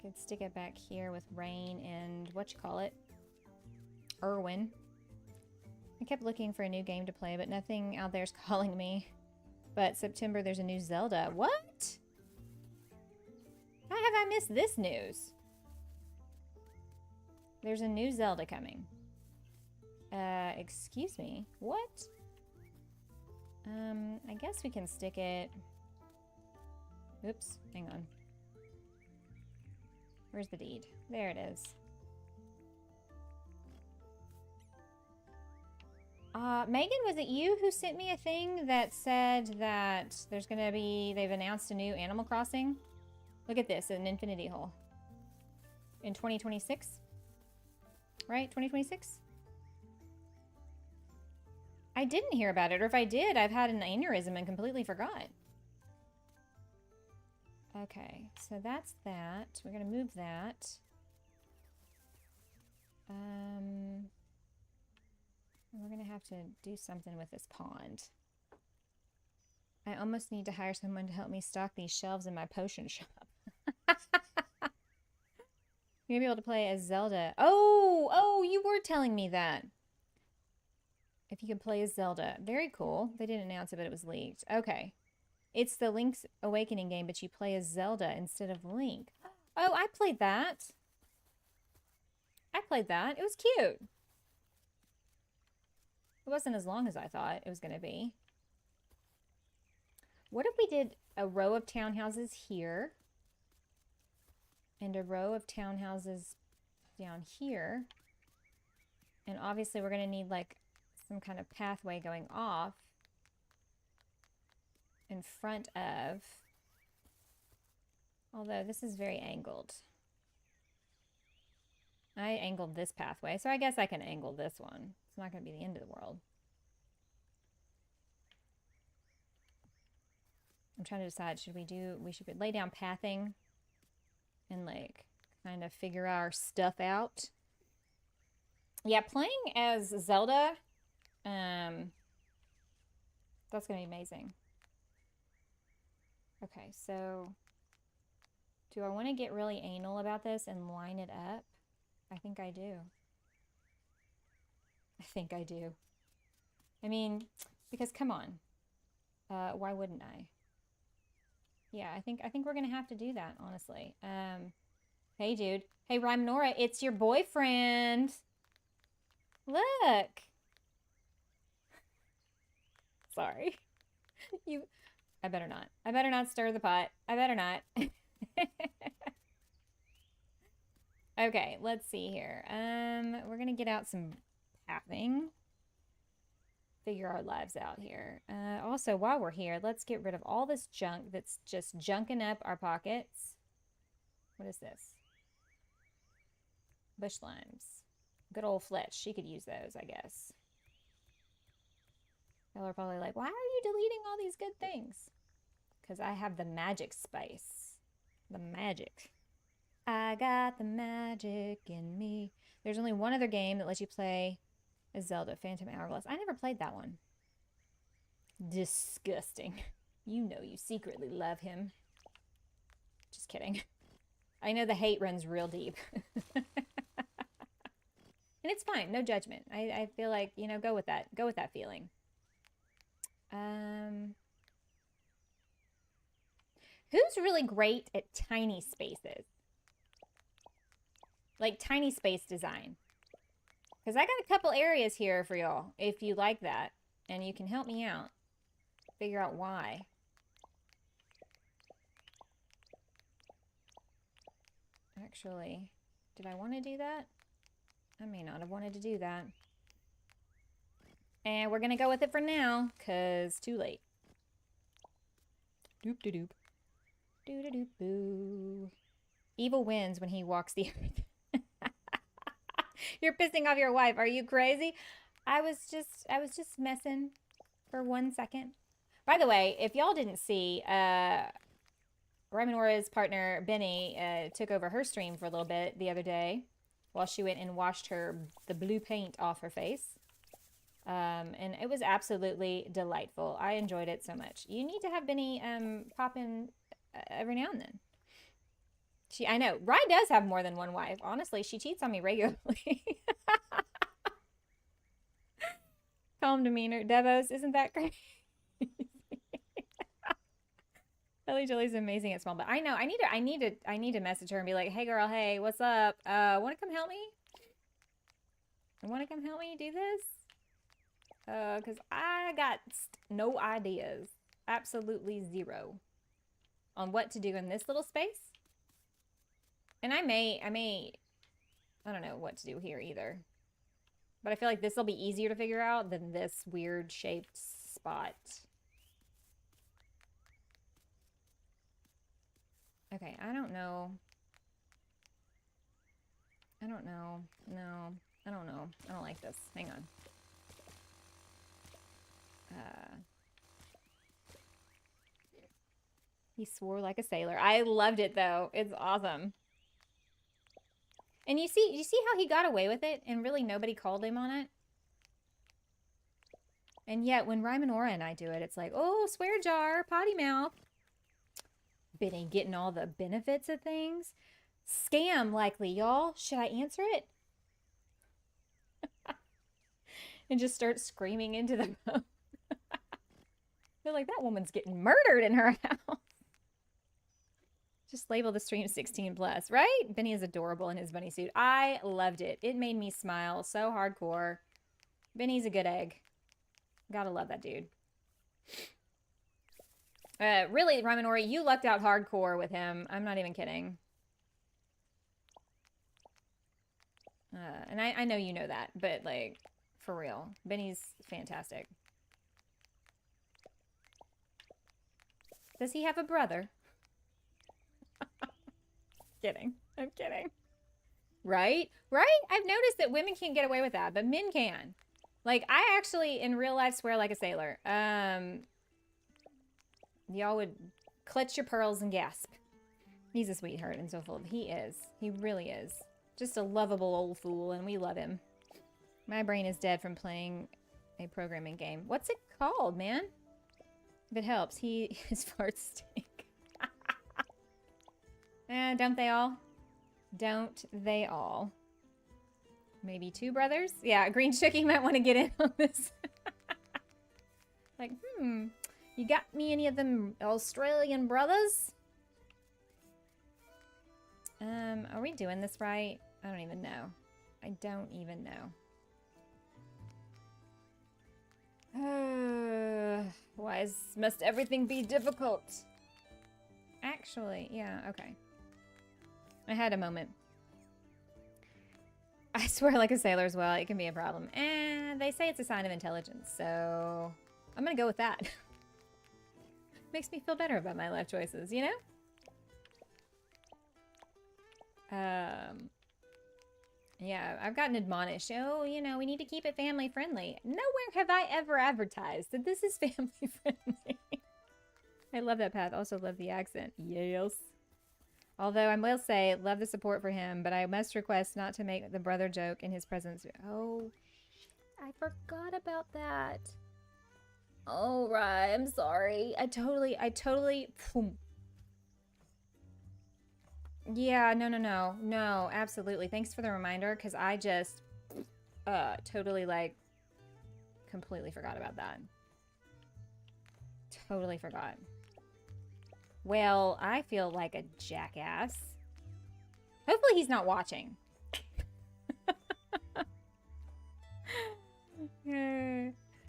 Could stick it back here with Rain and Irwin. I kept looking for a new game to play, but nothing out there's calling me. But September, there's a new Zelda. What? How have I missed this news? There's a new Zelda coming. Excuse me. What? I guess we can stick it... Oops, hang on. Where's the deed? There it is. Megan, was it you who sent me a thing that said that there's gonna be... They've announced a new Animal Crossing? Look at this, an infinity hole. In 2026? Right? 2026? I didn't hear about it, or if I did, I've had an aneurysm and completely forgot. Okay, so that's that. We're gonna move that. We're gonna have to do something with this pond. I almost need to hire someone to help me stock these shelves in my potion shop. You're gonna be able to play as Zelda. Oh, you were telling me that. If you could play as Zelda. Very cool. They didn't announce it, but it was leaked. Okay. It's the Link's Awakening game, but you play as Zelda instead of Link. Oh, I played that. It was cute. It wasn't as long as I thought it was going to be. What if we did a row of townhouses here and a row of townhouses down here? And obviously we're going to need like some kind of pathway going off in front of, although this is very angled. I angled this pathway, so I guess I can angle this one. It's not going to be the end of the world. I'm trying to decide, we should lay down pathing and like kind of figure our stuff out. Yeah, playing as Zelda, that's going to be amazing. Okay, so do I want to get really anal about this and line it up? I think I do. I mean, because come on. Why wouldn't I? Yeah, I think we're going to have to do that, honestly. Hey, dude. Hey, Rhyme Nora, it's your boyfriend. Look. Sorry. I better not. I better not stir the pot. I better not. Okay, let's see here. We're gonna get out some pathing. Figure our lives out here. Also, while we're here, let's get rid of all this junk that's just junking up our pockets. What is this? Bush limes. Good old Fletch. She could use those, I guess. Y'all are probably like, why are you deleting all these good things? Because I have the magic spice. The magic. I got the magic in me. There's only one other game that lets you play as Zelda, Phantom Hourglass. I never played that one. Disgusting. You know you secretly love him. Just kidding. I know the hate runs real deep. And it's fine. No judgment. I feel like, you know, go with that. Go with that feeling. Who's really great at tiny spaces? Like tiny space design. Because I got a couple areas here for y'all, if you like that. And you can help me out. Figure out why. Actually, did I want to do that? I may not have wanted to do that. And we're going to go with it for now, because too late. Doop-de-doop. Doo-da-doop-boo. Evil wins when he walks the earth. You're pissing off your wife. Are you crazy? I was just messing for 1 second. By the way, if y'all didn't see, Raimora's partner, Benny, took over her stream for a little bit the other day while she went and washed the blue paint off her face. And it was absolutely delightful. I enjoyed it so much. You need to have Benny pop in every now and then. I know, Rye does have more than one wife. Honestly, she cheats on me regularly. Calm demeanor. Devos, isn't that great? Ellie Jolie's amazing at small, but I know, I need to message her and be like, hey girl, hey, what's up? Want to come help me? Want to come help me do this? Because I got no ideas. Absolutely zero on what to do in this little space. And I don't know what to do here either. But I feel like this will be easier to figure out than this weird shaped spot. Okay, I don't know. No, I don't know. I don't like this. Hang on. He swore like a sailor. I loved it though. It's awesome. And you see how he got away with it and really nobody called him on it? And yet when Rymanora and I do it, it's like, oh, swear jar, potty mouth. Benny getting all the benefits of things. Scam likely, y'all. Should I answer it? And just start screaming into the phone. They're like, that woman's getting murdered in her house. Just label the stream 16 plus, right? Benny is adorable in his bunny suit. I loved it. It made me smile so hardcore. Benny's a good egg. Gotta love that dude. Really, Raminori, you lucked out hardcore with him. I'm not even kidding. And I know you know that, but like, for real. Benny's fantastic. Does he have a brother? Kidding. I'm kidding. Right? Right? I've noticed that women can't get away with that, but men can. Like, I actually, in real life, swear like a sailor. Y'all would clutch your pearls and gasp. He's a sweetheart and so full of... He is. He really is. Just a lovable old fool, and we love him. My brain is dead from playing a programming game. What's it called, man? If it helps, his farts stink. Don't they all? Don't they all? Maybe two brothers? Yeah, Green Shooky might want to get in on this. Like, you got me any of them Australian brothers? Are we doing this right? I don't even know. I don't even know. Why must everything be difficult? Actually, yeah, okay. I had a moment. I swear like a sailor as well. It can be a problem. And they say it's a sign of intelligence, so I'm gonna go with that. Makes me feel better about my life choices, you know? Yeah, I've gotten admonished. Oh, you know, we need to keep it family friendly. Nowhere have I ever advertised that this is family friendly. I love that path. Also love the accent. Yes. Although I will say, love the support for him, but I must request not to make the brother joke in his presence. Oh, I forgot about that. Oh, right. I'm sorry. I totally. Yeah, no, absolutely. Thanks for the reminder, because I just totally, like, completely forgot about that. Totally forgot. Well, I feel like a jackass. Hopefully he's not watching.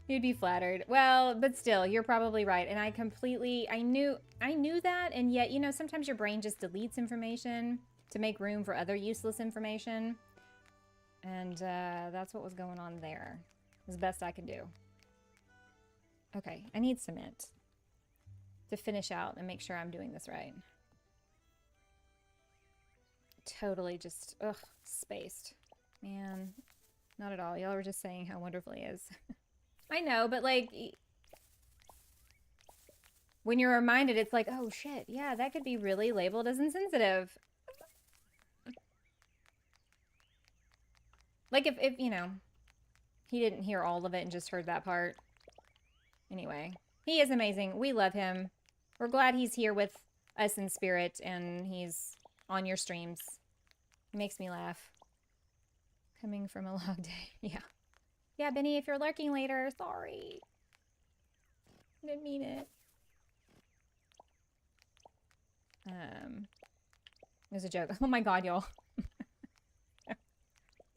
He'd be flattered. Well, but still, you're probably right. And I knew that, and yet, you know, sometimes your brain just deletes information to make room for other useless information. And that's what was going on there. As best I can do. Okay, I need cement to finish out and make sure I'm doing this right. Totally just, spaced. Man, not at all. Y'all were just saying how wonderful he is. I know, but like, when you're reminded, it's like, oh shit, yeah, that could be really labeled as insensitive. Like if you know, he didn't hear all of it and just heard that part. Anyway, he is amazing. We love him. We're glad he's here with us in spirit and he's on your streams. He makes me laugh. Coming from a long day. Yeah. Yeah, Benny, if you're lurking later, sorry. I didn't mean it. It was a joke. Oh my god, y'all.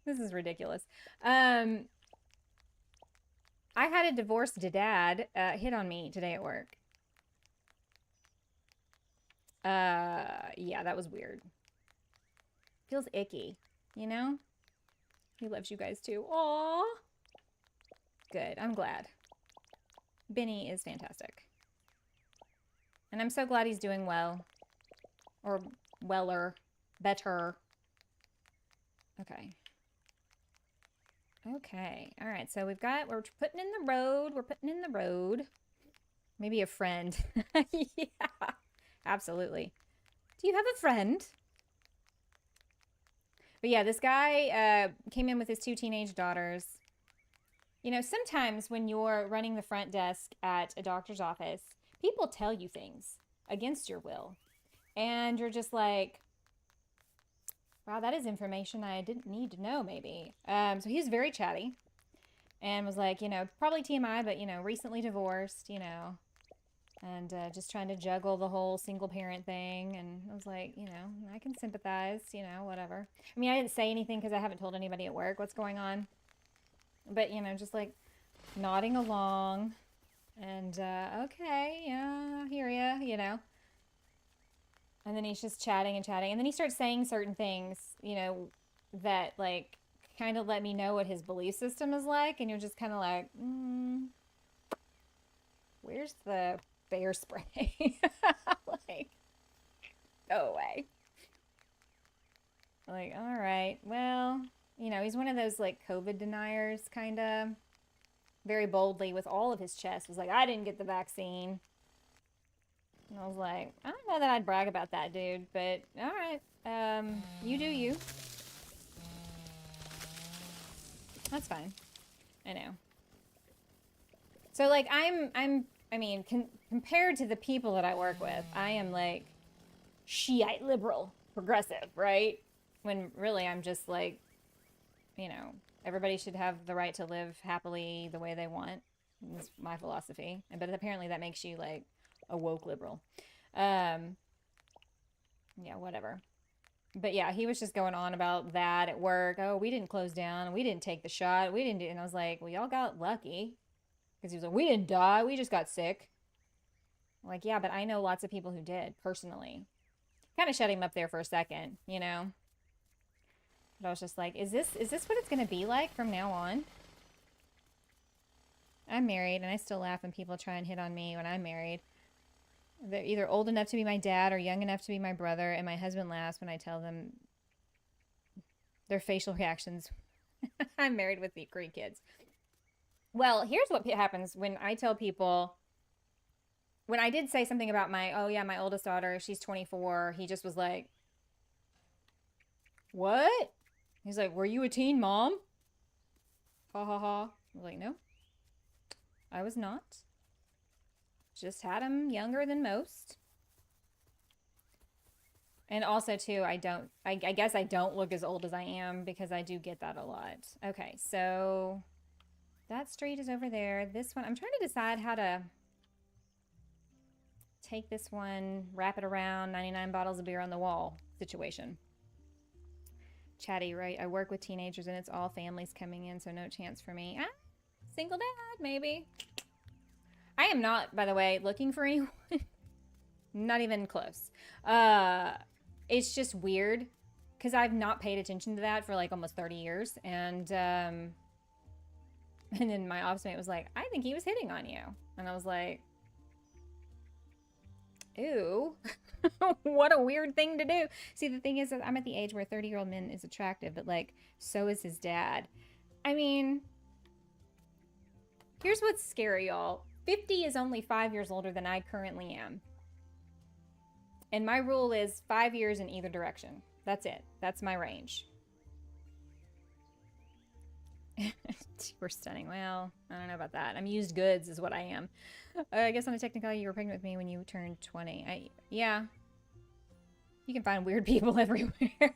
This is ridiculous. I had a divorced dad hit on me today at work. Yeah, that was weird. Feels icky, you know? He loves you guys too. Aww. Good, I'm glad. Benny is fantastic. And I'm so glad he's doing well. Or weller. Better. Okay. Okay. Alright, so we're putting in the road. We're putting in the road. Maybe a friend. Yeah. Absolutely. Do you have a friend? But yeah, this guy came in with his 2 teenage daughters. You know, sometimes when you're running the front desk at a doctor's office, people tell you things against your will. And you're just like, wow, that is information I didn't need to know, maybe. So he's very chatty and was like, you know, probably TMI, but, you know, recently divorced, you know, and just trying to juggle the whole single parent thing. And I was like, you know, I can sympathize, you know, whatever. I mean, I didn't say anything because I haven't told anybody at work what's going on. But, you know, just like nodding along and, okay, yeah, I hear ya, you know. And then he's just chatting and chatting. And then he starts saying certain things, you know, that like kind of let me know what his belief system is like. And you're just kind of like, where's the bear spray? Like, go away. Like, all right, well, you know, he's one of those like COVID deniers, kind of very boldly with all of his chest was like, I didn't get the vaccine. And I was like, I don't know that I'd brag about that, dude, but all right, you do you. That's fine. I know. So like I mean, compared to the people that I work with, I am like Shiite liberal, progressive, right? When really I'm just like, you know, everybody should have the right to live happily the way they want. That's my philosophy. But apparently that makes you like a woke liberal. Yeah, whatever. But yeah, he was just going on about that at work. Oh, we didn't close down. We didn't take the shot. We didn't do. And I was like, well, y'all got lucky. Because he was like, we didn't die. We just got sick. I'm like, yeah, but I know lots of people who did personally. Kind of shut him up there for a second, you know? But I was just like, is this what it's going to be like from now on? I'm married, and I still laugh when people try and hit on me when I'm married. They're either old enough to be my dad or young enough to be my brother, and my husband laughs when I tell them their facial reactions. I'm married with 3 kids. Well, here's what happens when I tell people, when I did say something about my oldest daughter, she's 24, he just was like, what? He's like, were you a teen mom? Ha ha ha. I was like, no, I was not. Just had him younger than most. And also, too, I guess I don't look as old as I am because I do get that a lot. Okay, so that street is over there. This one, I'm trying to decide how to take this one, wrap it around, 99 bottles of beer on the wall situation. Chatty, right? I work with teenagers and it's all families coming in, so no chance for me. Single dad, maybe. I am not, by the way, looking for anyone. Not even close. It's just weird because I've not paid attention to that for like almost 30 years. And then my office mate was like, I think he was hitting on you. And I was like, ew, what a weird thing to do. See, the thing is that I'm at the age where 30-year-old men is attractive, but like, so is his dad. I mean, here's what's scary, y'all. 50 is only 5 years older than I currently am. And my rule is 5 years in either direction. That's it. That's my range. We're stunning. Well, I don't know about that. I'm used goods is what I am. I guess on a technicality, you were pregnant with me when you turned 20. Yeah. You can find weird people everywhere.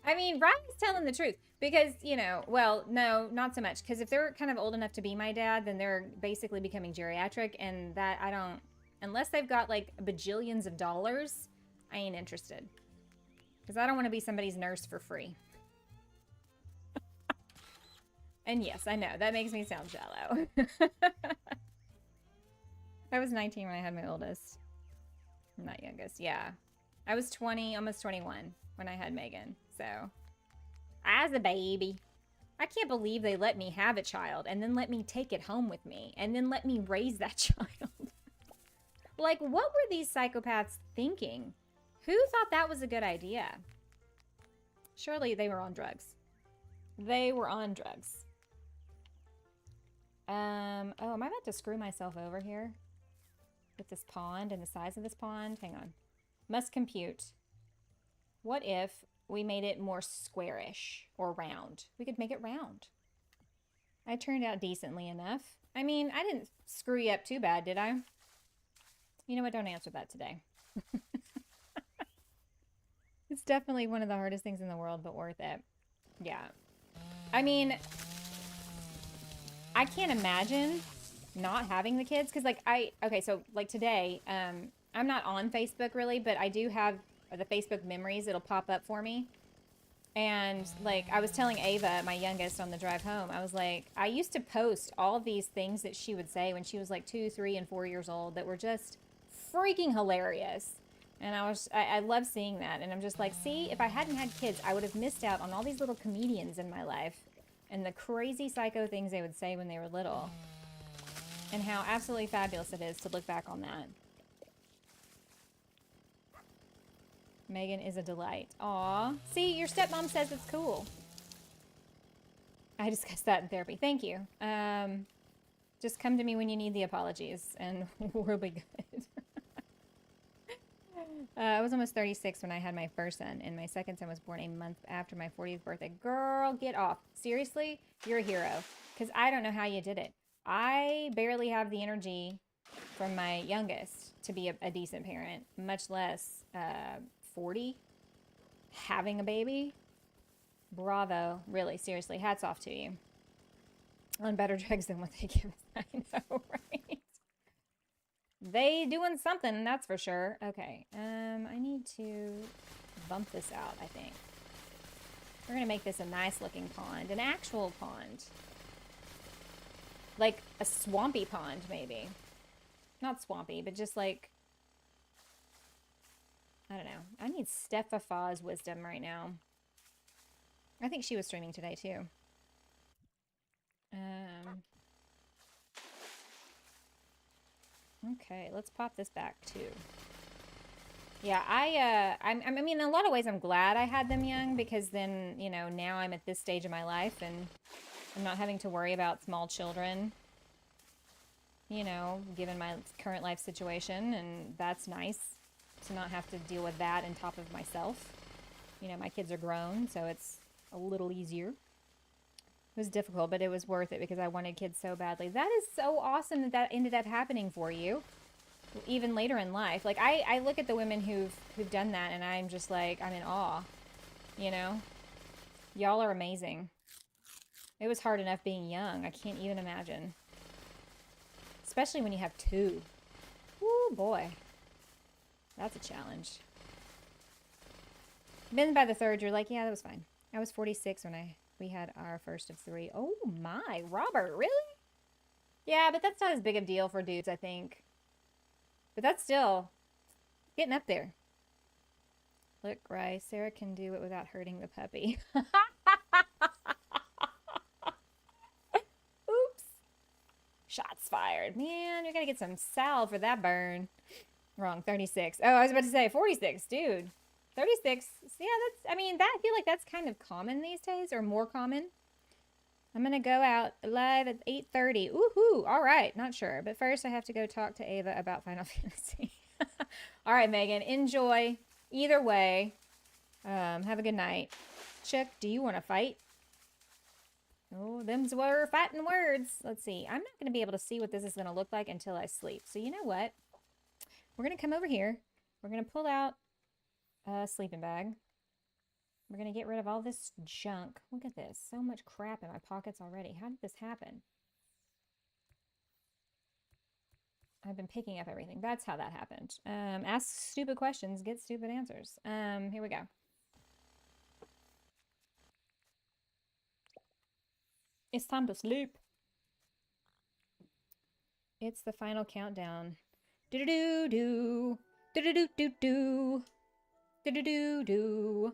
I mean, Ryan's telling the truth because, you know, well, no, not so much. Because if they're kind of old enough to be my dad, then they're basically becoming geriatric. And that I don't, unless they've got like bajillions of dollars, I ain't interested. Because I don't want to be somebody's nurse for free. And yes, I know, that makes me sound shallow. I was 19 when I had my oldest. Not youngest, yeah. I was 20, almost 21 when I had Megan, so. As a baby. I can't believe they let me have a child and then let me take it home with me and then let me raise that child. Like, what were these psychopaths thinking? Who thought that was a good idea? Surely they were on drugs. They were on drugs. Oh, am I about to screw myself over here? with this pond and the size of this pond. Hang on. Must compute. What if we made it more squarish or round? We could make it round. I turned out decently enough. I mean, I didn't screw you up too bad, did I? You know what? Don't answer that today. It's definitely one of the hardest things in the world, but worth it. Yeah. I mean, I can't imagine not having the kids. Because, like, okay, so, like, today, I'm not on Facebook, really, but I do have the Facebook memories. It'll pop up for me. And, like, I was telling Ava, my youngest, on the drive home, I was like, I used to post all these things that she would say when she was, like, 2, 3, and 4 years old that were just freaking hilarious. And I love seeing that. And I'm just like, see, if I hadn't had kids, I would have missed out on all these little comedians in my life and the crazy psycho things they would say when they were little. And how absolutely fabulous it is to look back on that. Megan is a delight. Aw. See, your stepmom says it's cool. I discussed that in therapy. Thank you. Just come to me when you need the apologies, and we'll be good. I was almost 36 when I had my first son, and my second son was born a month after my 40th birthday. Girl, get off. Seriously, you're a hero. Because I don't know how you did it. I barely have the energy from my youngest to be a decent parent, much less 40, having a baby. Bravo. Really, seriously, hats off to you. On better drugs than what they give us. I know, right? They doing something, that's for sure. Okay, I need to bump this out, I think. We're gonna make this a nice looking pond, an actual pond. Like a swampy pond, maybe. Not swampy, but just like, I don't know. I need Stephafa's wisdom right now. I think she was streaming today too. Okay, let's pop this back too. Yeah, I mean, in a lot of ways, I'm glad I had them young because then, you know, now I'm at this stage of my life and I'm not having to worry about small children, you know, given my current life situation, and that's nice to not have to deal with that on top of myself. You know, my kids are grown, so it's a little easier. It was difficult, but it was worth it because I wanted kids so badly. That is so awesome that that ended up happening for you, even later in life. Like, I look at the women who've done that, and I'm just like, I'm in awe, you know? Y'all are amazing. It was hard enough being young. I can't even imagine. Especially when you have two. Woo, boy. That's a challenge. Then by the third, you're like, yeah, that was fine. I was 46 when we had our first of 3. Oh my, Robert, really? Yeah, but that's not as big a deal for dudes, I think. But that's still getting up there. Look, Bryce, Sarah can do it without hurting the puppy. Oops. Shots fired. Man, you're going to get some salve for that burn. Wrong, 36. Oh, I was about to say 46, dude. 36. Yeah, I I feel like that's kind of common these days, or more common. I'm going to go out live at 8:30. Woohoo! All right, not sure. But first I have to go talk to Ava about Final Fantasy. All right, Megan, enjoy. Either way, have a good night. Chuck, do you want to fight? Oh, them's were fighting words. Let's see. I'm not going to be able to see what this is going to look like until I sleep. So you know what? We're going to come over here. We're going to pull out a sleeping bag. We're going to get rid of all this junk. Look at this. So much crap in my pockets already. How did this happen? I've been picking up everything. That's how that happened. Ask stupid questions, get stupid answers. Here we go. It's time to sleep. It's the final countdown. Do-do-do-do. Do-do-do-do-do. Do-do-do-do.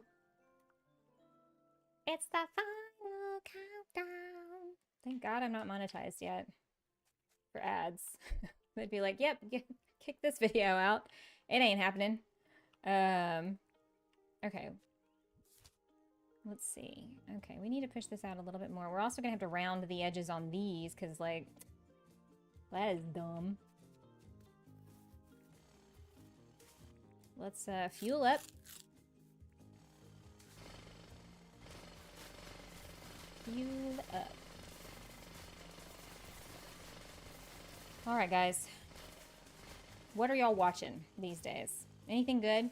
It's the final countdown. Thank God I'm not monetized yet for ads. They'd be like, yep, kick this video out. It ain't happening. Okay. Let's see. Okay, we need to push this out a little bit more. We're also going to have to round the edges on these because, like, that is dumb. let's fuel up. Fuel up. All right, guys. What are y'all watching these days? Anything good?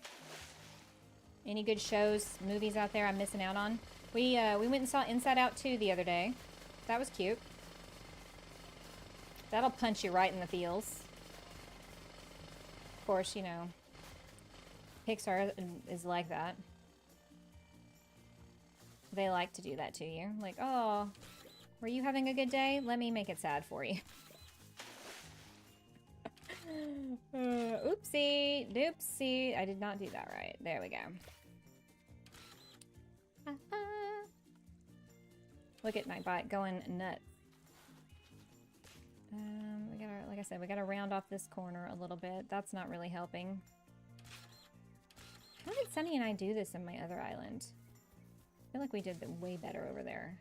Any good shows, movies out there I'm missing out on? We went and saw Inside Out 2 the other day. That was cute. That'll punch you right in the feels. Of course, you know, Pixar is like that. They like to do that to you. Like, oh, were you having a good day? Let me make it sad for you. Oopsie, doopsie. I did not do that right. There we go. Look at my bike going nuts. We gotta, like I said, we gotta round off this corner a little bit. That's not really helping. How did Sunny and I do this in my other island? I feel like we did way better over there.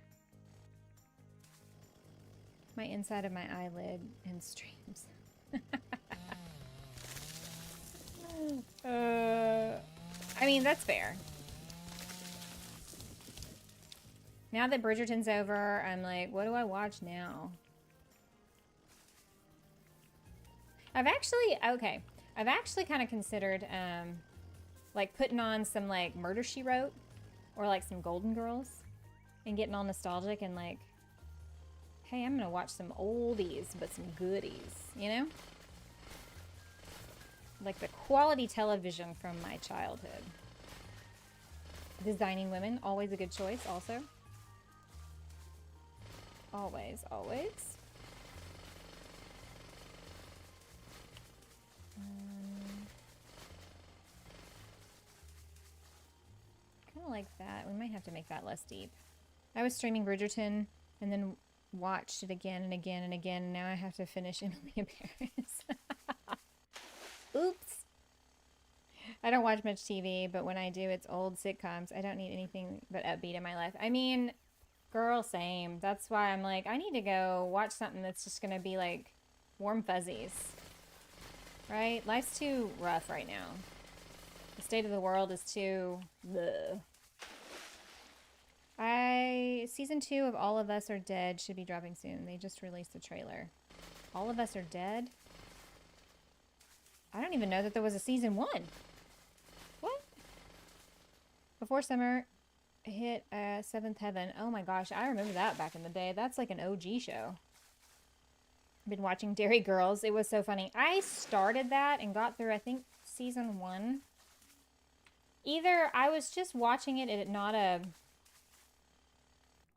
My inside of my eyelid and streams. I mean, that's fair. Now that Bridgerton's over, I'm like, what do I watch now? I've actually kind of considered, like putting on some like Murder, She Wrote or like some Golden Girls and getting all nostalgic and like, hey, I'm gonna watch some oldies, but some goodies, you know? Like the quality television from my childhood. Designing Women, always a good choice also. Always, always. Kind of like that. We might have to make that less deep. I was streaming Bridgerton and then watched it again and again and again. And now I have to finish Emily in Paris. Oops. I don't watch much TV, but when I do, it's old sitcoms. I don't need anything but upbeat in my life. I mean, girl, same. That's why I'm like, I need to go watch something that's just going to be like warm fuzzies. Right? Life's too rough right now. The state of the world is too... bleh. Season 2 of All of Us Are Dead should be dropping soon. They just released the trailer. All of Us Are Dead? I don't even know that there was a season 1. What? Before Summer hit Seventh Heaven. Oh my gosh, I remember that back in the day. That's like an OG show. I've been watching Dairy Girls. It was so funny. I started that and got through, I think, season 1. Either I was just watching it at not a...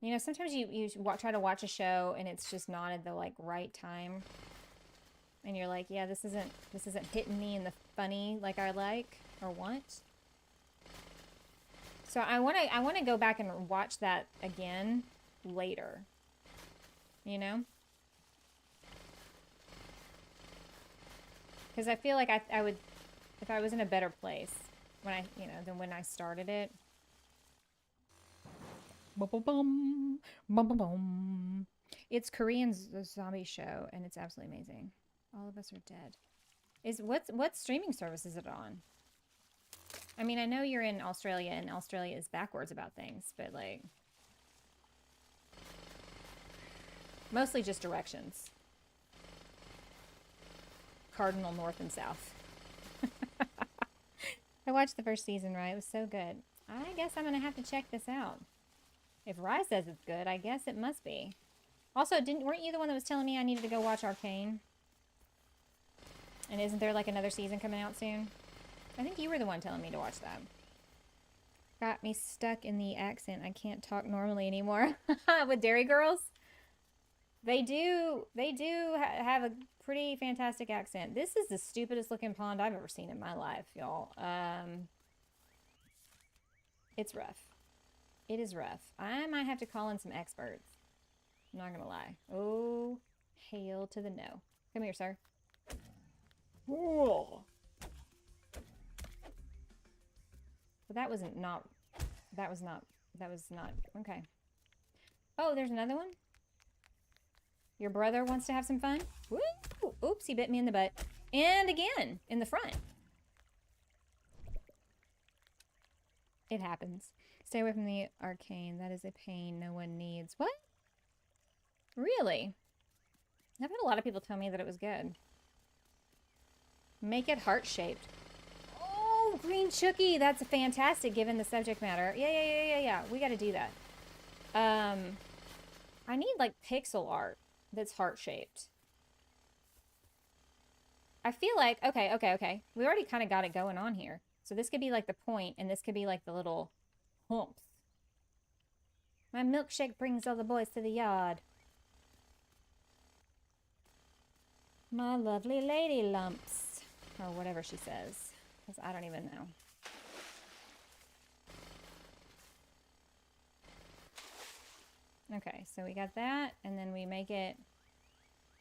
You know, sometimes you try to watch a show and it's just not at the like right time. And you're like, yeah, this isn't hitting me in the funny like I like or want. So I want to go back and watch that again later. You know? Because I feel like I would, if I was in a better place when I, you know, than when I started it. Bum, bum, bum, bum. It's Korean zombie show, and it's absolutely amazing. All of Us Are Dead. What streaming service is it on? I mean, I know you're in Australia, and Australia is backwards about things, but like, mostly just directions. Cardinal north and south. I watched the first season, right? It was so good. I guess I'm gonna have to check this out. If Rye says it's good, I guess it must be. Also, weren't you the one that was telling me I needed to go watch Arcane? And isn't there like another season coming out soon? I think you were the one telling me to watch that. Got me stuck in the accent. I can't talk normally anymore. With Dairy Girls? They do have a pretty fantastic accent. This is the stupidest looking pond I've ever seen in my life, y'all. It's rough. It is rough. I might have to call in some experts. I'm not gonna lie. Oh, hail to the no. Come here, sir. Whoa. But that was not, okay. Oh, there's another one? Your brother wants to have some fun? Woo! Oops, he bit me in the butt. And again, in the front. It happens. Stay away from the arcane. That is a pain no one needs. What? Really? I've had a lot of people tell me that it was good. Make it heart-shaped. Oh, green chooky. That's fantastic given the subject matter. Yeah. We got to do that. I need like pixel art that's heart-shaped. I feel like, okay. We already kind of got it going on here. So this could be like the point, and this could be like the little humps. My milkshake brings all the boys to the yard. My lovely lady lumps. Or whatever she says. Because I don't even know. Okay, so we got that, and then we make it...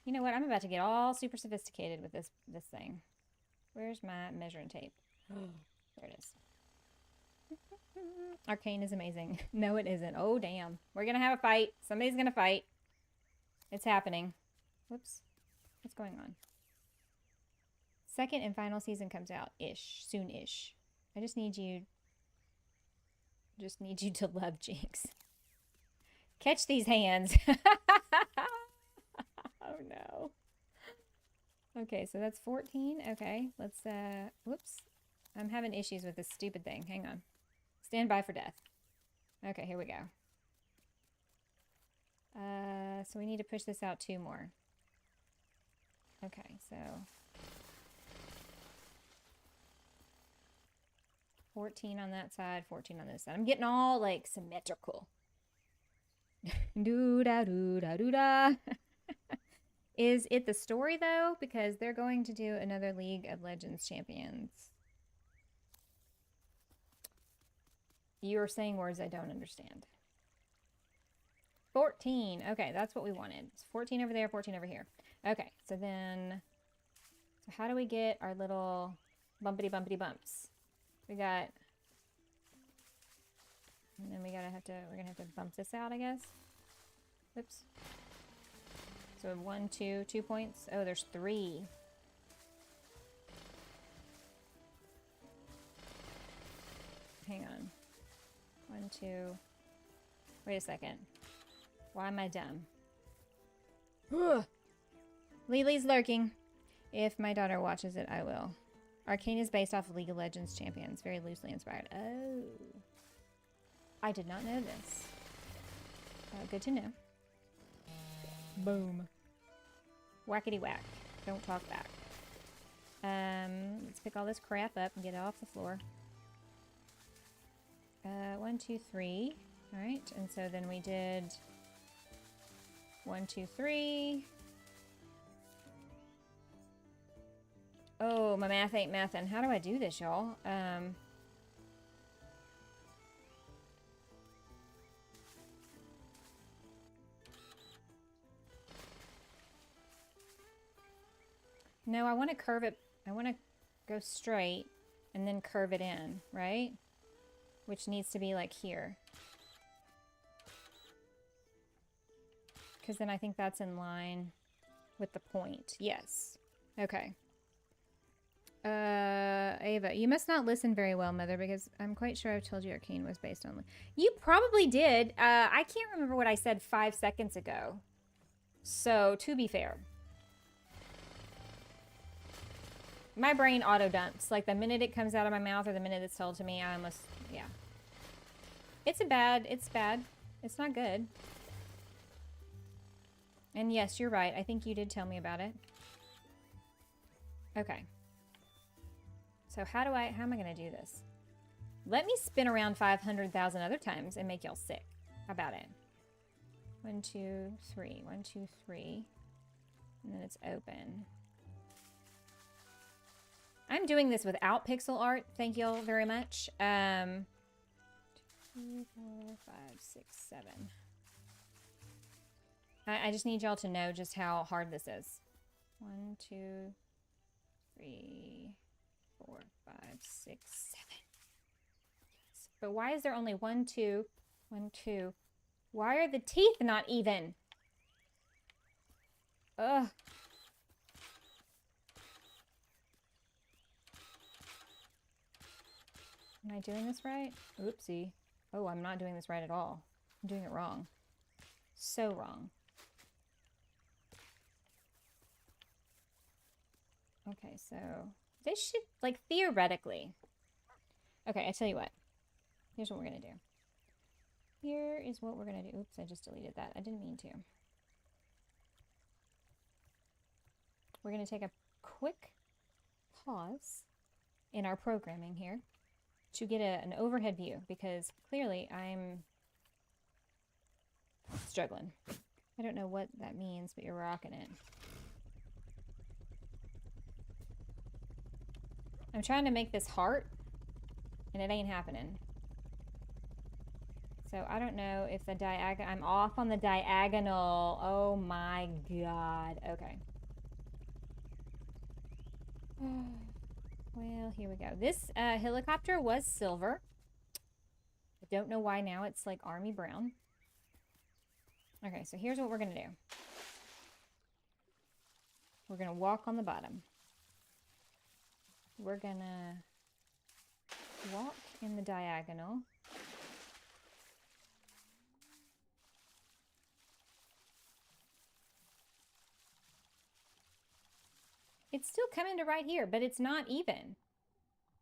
You know what? I'm about to get all super sophisticated with this thing. Where's my measuring tape? There it is. Arcane is amazing. No, it isn't. Oh, damn. We're going to have a fight. Somebody's going to fight. It's happening. Whoops. What's going on? Second and final season comes out. Soon-ish. I just need you to love Jinx. Catch these hands. Oh, no. Okay, so that's 14. Okay, let's, whoops. I'm having issues with this stupid thing. Hang on. Stand by for death. Okay, here we go. So we need to push this out 2 more. Okay, so 14 on that side, 14 on this side. I'm getting all like symmetrical. Doo-da-doo-da-doo-da. Is it the story though? Because they're going to do another League of Legends Champions. You're saying words I don't understand. 14. Okay, that's what we wanted. It's 14 over there, 14 over here. Okay, so then... So how do we get our little bumpity bumps? We got... And then we're gonna have to bump this out, I guess. Oops. So 1, 2 points. Oh, there's 3. Hang on. 1, 2. Wait a second. Why am I dumb? Ugh. Lily's lurking. If my daughter watches it, I will. Arcane is based off of League of Legends Champions. Very loosely inspired. Oh. I did not know this. Good to know. Boom. Whackety whack. Don't talk back. Let's pick all this crap up and get it off the floor. 1, 2, 3. Alright, and so then we did 1, 2, 3. Oh, my math ain't mathin'. How do I do this, y'all? No, I want to curve it. I want to go straight and then curve it in, right? Which needs to be like here. Because then I think that's in line with the point. Yes. Okay. Ava, you must not listen very well, Mother, because I'm quite sure I've told you Arcane was based on... You probably did. I can't remember what I said 5 seconds ago. So, to be fair. My brain auto-dumps. Like, the minute it comes out of my mouth or the minute it's told to me, I almost... Yeah. It's bad. It's not good. And yes, you're right. I think you did tell me about it. Okay. So how am I going to do this? Let me spin around 500,000 other times and make y'all sick. How about it? 1, 2, 3. 1, 2, 3. And then it's open. I'm doing this without pixel art. Thank y'all very much. 2, 4, 5, 6, 7. I just need y'all to know just how hard this is. 1, 2, 3, 4, 5, 6, 7. Yes. But why is there only 1, 2, 1, 2? Why are the teeth not even? Ugh. Am I doing this right? Oopsie. Oh, I'm not doing this right at all. I'm doing it wrong. So wrong. Okay, so this should, like, theoretically. Okay, I tell you what. Here's what we're going to do. Here is what we're going to do. Oops, I just deleted that. I didn't mean to. We're going to take a quick pause in our programming here to get an overhead view, because clearly I'm struggling. I don't know what that means, but you're rocking it. I'm trying to make this heart, and it ain't happening. So I don't know if the diagonal, I'm off on the diagonal. Oh my God. Okay. Well, here we go. This helicopter was silver. I don't know why now it's like army brown. Okay, so here's what we're going to do. We're going to walk on the bottom. We're going to walk in the diagonal. It's still coming to right here, but it's not even.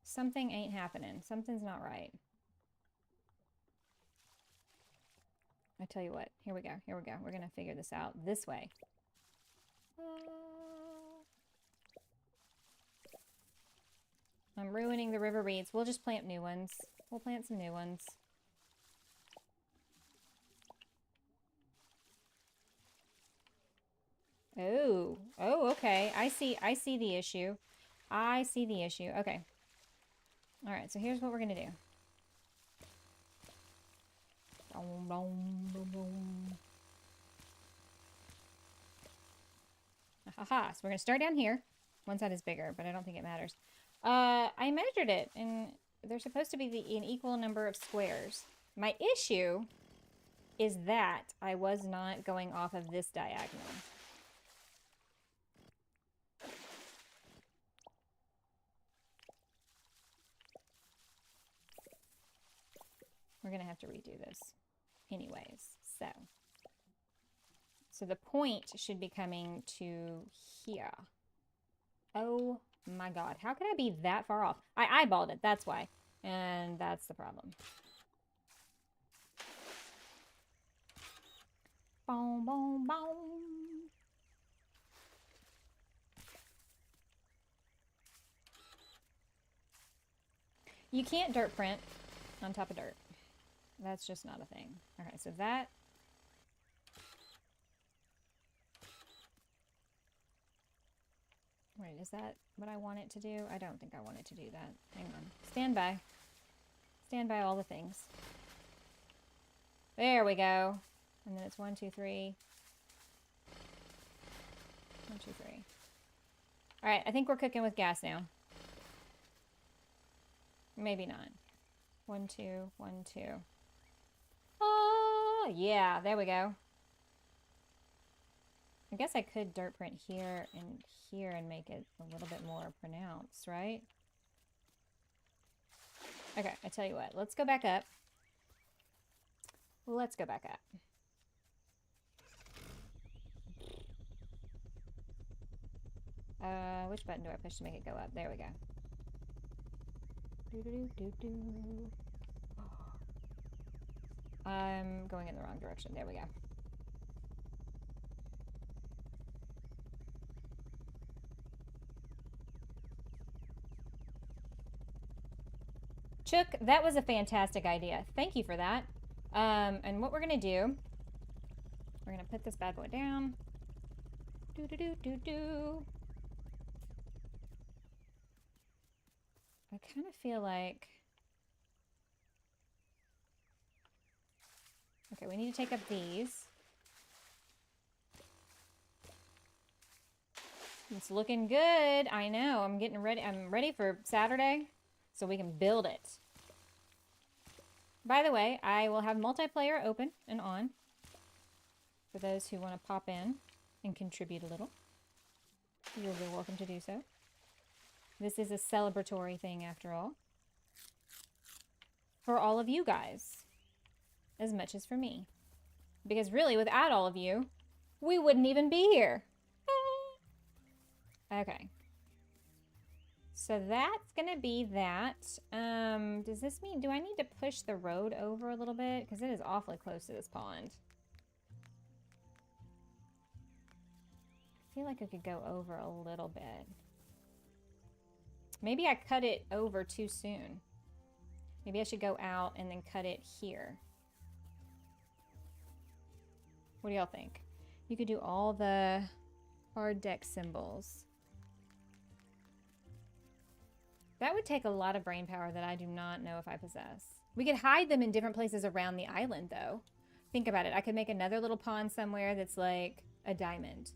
Something ain't happening. Something's not right. I tell you what. Here we go. Here we go. We're going to figure this out this way. I'm ruining the river reeds. We'll just plant new ones. We'll plant some new ones. Oh, okay. I see the issue. I see the issue. Okay. All right, so here's what we're going to do. Boom, boom, boom, boom. Aha, so we're going to start down here. One side is bigger, but I don't think it matters. I measured it, and there's supposed to be an equal number of squares. My issue is that I was not going off of this diagonal. We're going to have to redo this anyways. So the point should be coming to here. Oh my God. How could I be that far off? I eyeballed it. That's why. And that's the problem. Boom, boom, boom. You can't dirt print on top of dirt. That's just not a thing. Okay, so that... Wait, is that what I want it to do? I don't think I want it to do that. Hang on. Stand by. Stand by all the things. There we go. And then it's 1, 2, 3. 1, 2, 3. All right, I think we're cooking with gas now. Maybe not. 1, 2, 1, 2. Oh, yeah, there we go. I guess I could dirt print here and make it a little bit more pronounced, right? Okay, I tell you what. Let's go back up. Let's go back up. Which button do I push to make it go up? There we go. I'm going in the wrong direction. There we go. Chook, that was a fantastic idea. Thank you for that. And what we're going to do, we're going to put this bad boy down. I kind of feel like... Okay, we need to take up these. It's looking good. I know. I'm getting ready. I'm ready for Saturday so we can build it. By the way, I will have multiplayer open and on for those who want to pop in and contribute a little. You're very welcome to do so. This is a celebratory thing after all. for all of you guys as much as for me. Because really, without all of you, we wouldn't even be here. Okay. So that's gonna be that. Does this mean, do I need to push the road over a little bit? Because it is awfully close to this pond. I feel like I could go over a little bit. Maybe I cut it over too soon. Maybe I should go out and then cut it here. What do y'all think? You could do all the hard deck symbols. That would take a lot of brain power that I do not know if I possess. We could hide them in different places around the island, though. Think about it. I could make another little pond somewhere that's like a diamond.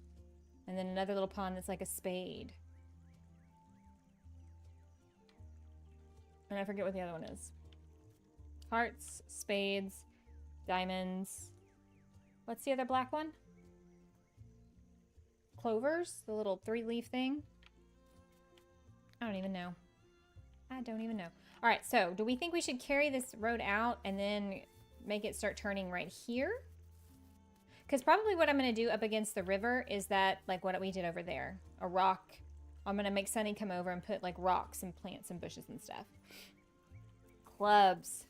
And then another little pond that's like a spade. And I forget what the other one is. Hearts, spades, diamonds. What's the other black one? Clovers, the little 3-leaf thing. I don't even know. I don't even know. All right, so do we think we should carry this road out and then make it start turning right here? Because probably what I'm going to do up against the river is that, like what we did over there, a rock. I'm going to make Sunny come over and put like rocks and plants and bushes and stuff. Clubs.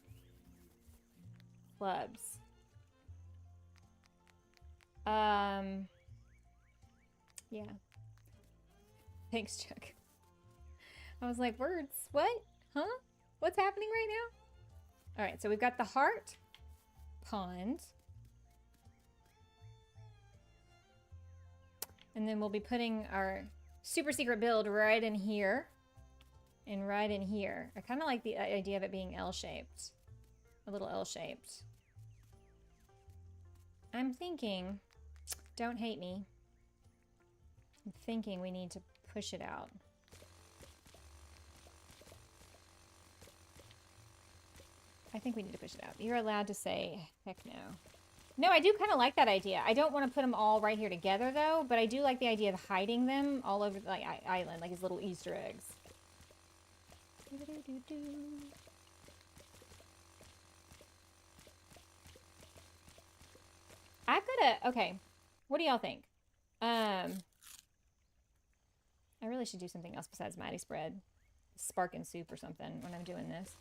Clubs. Yeah. Thanks, Chuck. I was like, words, what? Huh? What's happening right now? All right, so we've got the heart pond. And then we'll be putting our super secret build right in here. And right in here. I kind of like the idea of it being L-shaped. A little L-shaped. I'm thinking, don't hate me. I'm thinking we need to push it out. I think we need to push it out. You're allowed to say, heck no. No, I do kind of like that idea. I don't want to put them all right here together, though, but I do like the idea of hiding them all over the island, like as little Easter eggs. I've got to, okay, what do y'all think? I really should do something else besides Mighty Spread. Spark and soup or something when I'm doing this.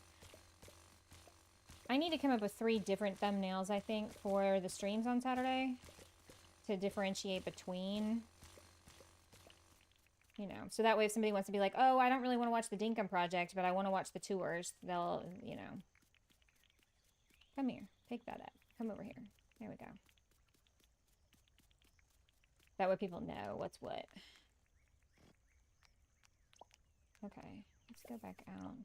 I need to come up with 3 different thumbnails, I think, for the streams on Saturday to differentiate between, you know, so that way if somebody wants to be like, oh, I don't really want to watch the Dinkum project, but I want to watch the tours, they'll, you know, come here, pick that up, come over here. There we go. That way people know what's what. Okay, let's go back out.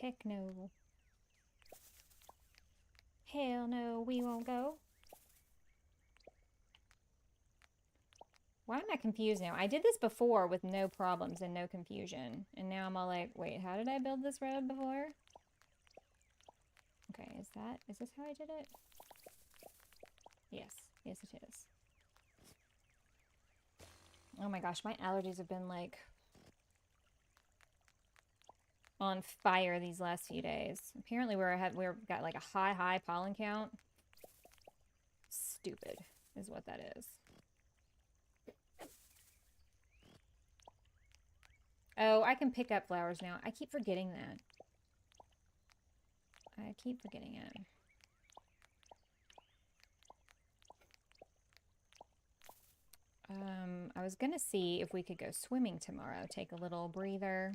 Heck no. Hell no, we won't go. Why am I confused now? I did this before with no problems and no confusion. And now I'm all like, wait, how did I build this road before? Okay, is this how I did it? Yes, yes it is. Oh my gosh, my allergies have been like on fire these last few days. Apparently we've got like a high pollen count. Stupid is what that is. Oh, I can pick up flowers now. I keep forgetting that. I keep forgetting it. I was gonna see if we could go swimming tomorrow. Take a little breather.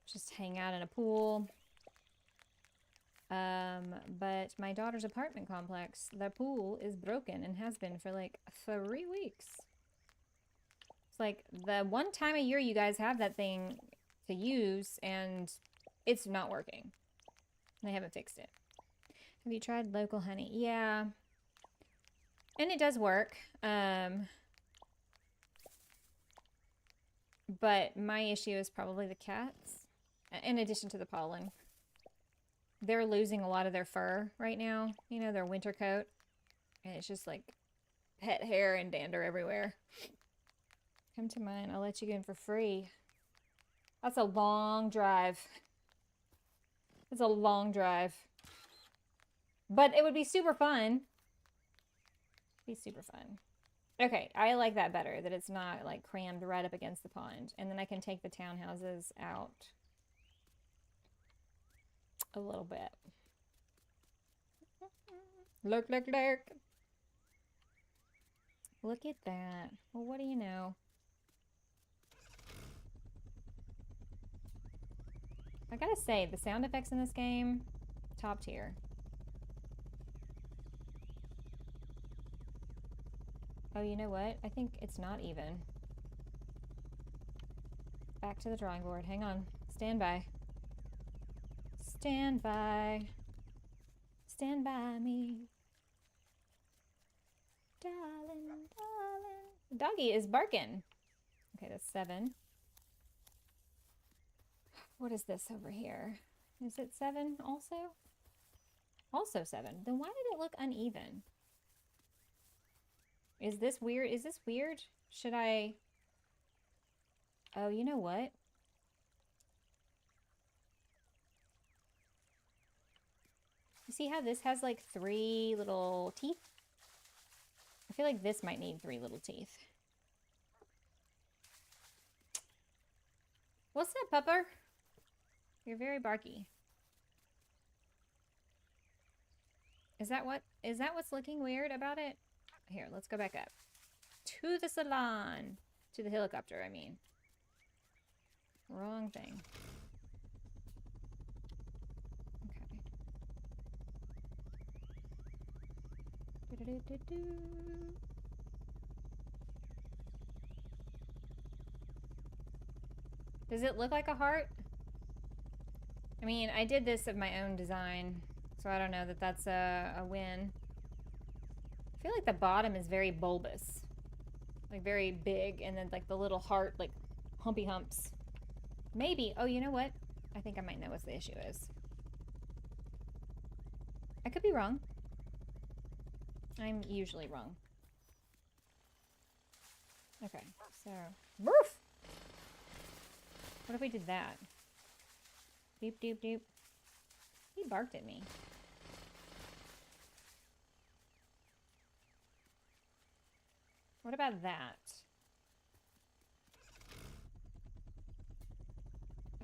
Just hang out in a pool. But my daughter's apartment complex, the pool is broken and has been for like 3 weeks. It's like the one time a year you guys have that thing to use and it's not working. They haven't fixed it. Have you tried local honey? Yeah. And it does work. But my issue is probably the cats. In addition to the pollen. They're losing a lot of their fur right now. You know, their winter coat. And it's just like pet hair and dander everywhere. Come to mine. I'll let you go in for free. That's a long drive. It's a long drive. But it would be super fun. Be super fun. Okay, I like that better, that it's not like crammed right up against the pond. And then I can take the townhouses out a little bit. Look, look, look. Look at that. Well, what do you know? I gotta say, the sound effects in this game, top tier. Oh, you know what? I think it's not even. Back to the drawing board. Hang on. Stand by. Stand by. Stand by me. Darling, darling. The doggy is barking. Okay, that's 7. What is this over here? Is it 7 also? Also 7. Then why did it look uneven? Is this weird? Is this weird? Should I... Oh, you know what? You see how this has like 3 little teeth? I feel like this might need 3 little teeth. What's up, pupper? You're very barky. Is that what's looking weird about it? Here, let's go back up. To the salon. To the helicopter, I mean. Wrong thing. Okay. Does it look like a heart? I mean, I did this of my own design, so I don't know that that's a win. I feel like the bottom is very bulbous. Like very big, and then like the little heart, like humpy humps. Maybe. Oh, you know what? I think I might know what the issue is. I could be wrong. I'm usually wrong. Okay, so... Woof! What if we did that? Doop, doop, doop. He barked at me. What about that?